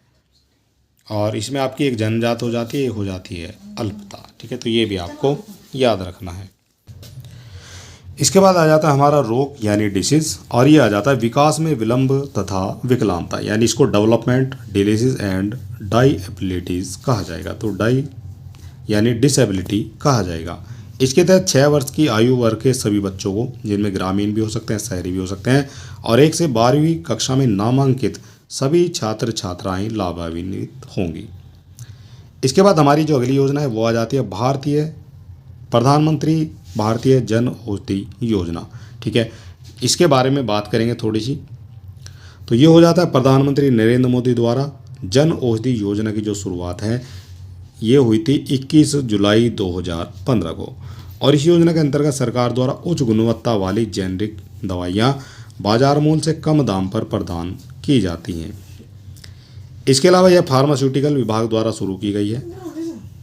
और इसमें आपकी एक जन्मजात हो जाती है, एक हो जाती है अल्पता। ठीक है, तो ये भी आपको याद रखना है। इसके बाद आ जाता है हमारा रोग यानी डिसीज़ और ये आ जाता है विकास में विलंब तथा विकलांगता, यानी इसको डेवलपमेंट डिलीजेज एंड डाइएबिलिटीज़ कहा जाएगा। तो डाई यानी डिसेबिलिटी कहा जाएगा। इसके तहत 6 वर्ष की आयु वर्ग के सभी बच्चों को, जिनमें ग्रामीण भी हो सकते हैं, शहरी भी हो सकते हैं, और 1 से 12वीं कक्षा में नामांकित सभी छात्र छात्राएं लाभान्वित होंगी। इसके बाद हमारी जो अगली योजना है वो आ जाती है प्रधानमंत्री भारतीय जन औषधि योजना। ठीक है, इसके बारे में बात करेंगे थोड़ी सी। तो ये हो जाता है प्रधानमंत्री नरेंद्र मोदी द्वारा जन औषधि योजना की जो शुरुआत है ये हुई थी 21 जुलाई 2015 को और इस योजना के अंतर्गत सरकार द्वारा उच्च गुणवत्ता वाली जेनरिक दवाइयाँ बाजार मूल्य से कम दाम पर प्रदान की जाती हैं। इसके अलावा यह फार्मास्यूटिकल विभाग द्वारा शुरू की गई है।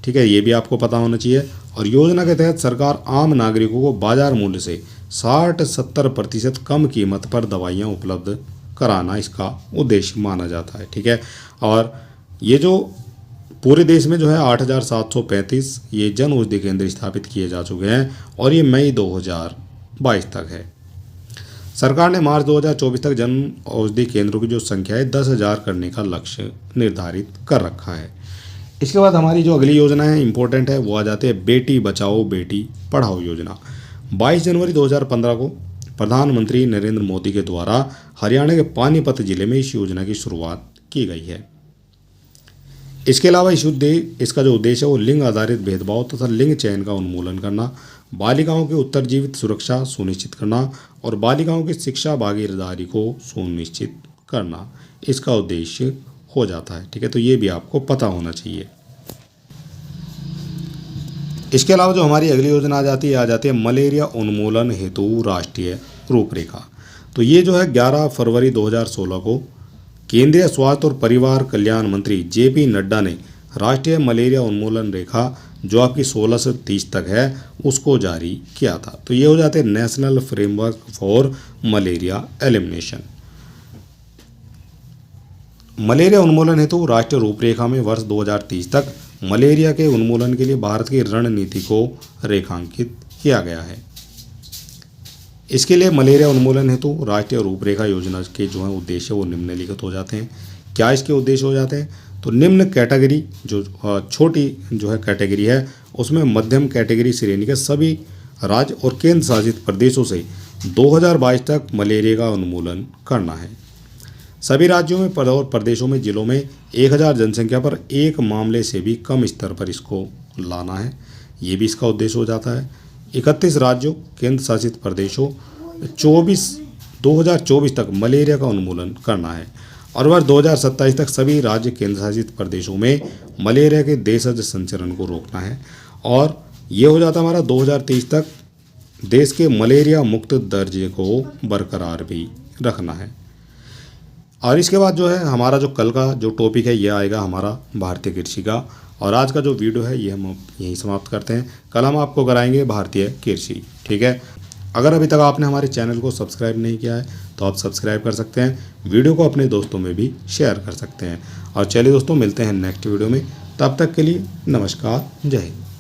ठीक है, ये भी आपको पता होना चाहिए। और योजना के तहत सरकार आम नागरिकों को बाजार मूल्य से 60-70% कम कीमत पर दवाइयाँ उपलब्ध कराना इसका उद्देश्य माना जाता है। ठीक है, और ये जो पूरे देश में जो है 8,735 ये जन औषधि केंद्र स्थापित किए जा चुके हैं और ये मई 2022 तक है। सरकार ने मार्च 2024 तक जन औषधि केंद्रों की जो संख्या है 10,000 करने का लक्ष्य निर्धारित कर रखा है। इसके बाद हमारी जो अगली योजना है इम्पोर्टेंट है वो आ जाती है बेटी बचाओ बेटी पढ़ाओ योजना। 22 जनवरी 2015 को प्रधानमंत्री नरेंद्र मोदी के द्वारा हरियाणा के पानीपत जिले में इस योजना की शुरुआत की गई है। इसके अलावा इसका जो उद्देश्य है वो लिंग आधारित भेदभाव तथा लिंग चयन का उन्मूलन करना, बालिकाओं की उत्तरजीवित सुरक्षा सुनिश्चित करना और बालिकाओं की शिक्षा भागीदारी को सुनिश्चित करना इसका उद्देश्य हो जाता है। ठीक है, तो ये भी आपको पता होना चाहिए। इसके अलावा जो हमारी अगली योजना आ जाती है मलेरिया उन्मूलन हेतु राष्ट्रीय रूपरेखा। तो ये जो है 11 फरवरी 2016 को केंद्रीय स्वास्थ्य और परिवार कल्याण मंत्री JP नड्डा ने राष्ट्रीय मलेरिया उन्मूलन रेखा जो आपकी 16 से 30 तक है उसको जारी किया था। तो ये हो जाते हैं national framework for malaria elimination. Malaria उन्मूलन हेतु राष्ट्रीय रूपरेखा में वर्ष 2030 तक मलेरिया के उन्मूलन के लिए भारत की रणनीति को रेखांकित किया गया है। इसके लिए मलेरिया उन्मूलन हेतु राष्ट्रीय रूपरेखा योजना के जो है उद्देश्य वो निम्नलिखित हो जाते हैं। क्या इसके उद्देश्य हो जाते हैं? तो निम्न कैटेगरी जो छोटी जो है कैटेगरी है उसमें मध्यम कैटेगरी श्रेणी के सभी राज्य और केंद्र शासित प्रदेशों से 2022 तक मलेरिया का उन्मूलन करना है। सभी राज्यों में और प्रदेशों में जिलों में 1000 जनसंख्या पर एक मामले से भी कम स्तर पर इसको लाना है। ये भी इसका उद्देश्य हो जाता है। 31 राज्यों केंद्र शासित प्रदेशों 2024 तक मलेरिया का उन्मूलन करना है और वर्ष 2027 तक सभी राज्य केंद्र शासित प्रदेशों में मलेरिया के देशज संचरण को रोकना है। और ये हो जाता हमारा 2023 तक देश के मलेरिया मुक्त दर्जे को बरकरार भी रखना है। और इसके बाद जो है हमारा जो कल का जो टॉपिक है ये आएगा हमारा भारतीय कृषि का। और आज का जो वीडियो है ये हम यहीं समाप्त करते हैं। कल हम आपको कराएंगे भारतीय कृषि। ठीक है, अगर अभी तक आपने हमारे चैनल को सब्सक्राइब नहीं किया है तो आप सब्सक्राइब कर सकते हैं, वीडियो को अपने दोस्तों में भी शेयर कर सकते हैं। और चलिए दोस्तों, मिलते हैं नेक्स्ट वीडियो में, तब तक के लिए नमस्कार, जय हिंद।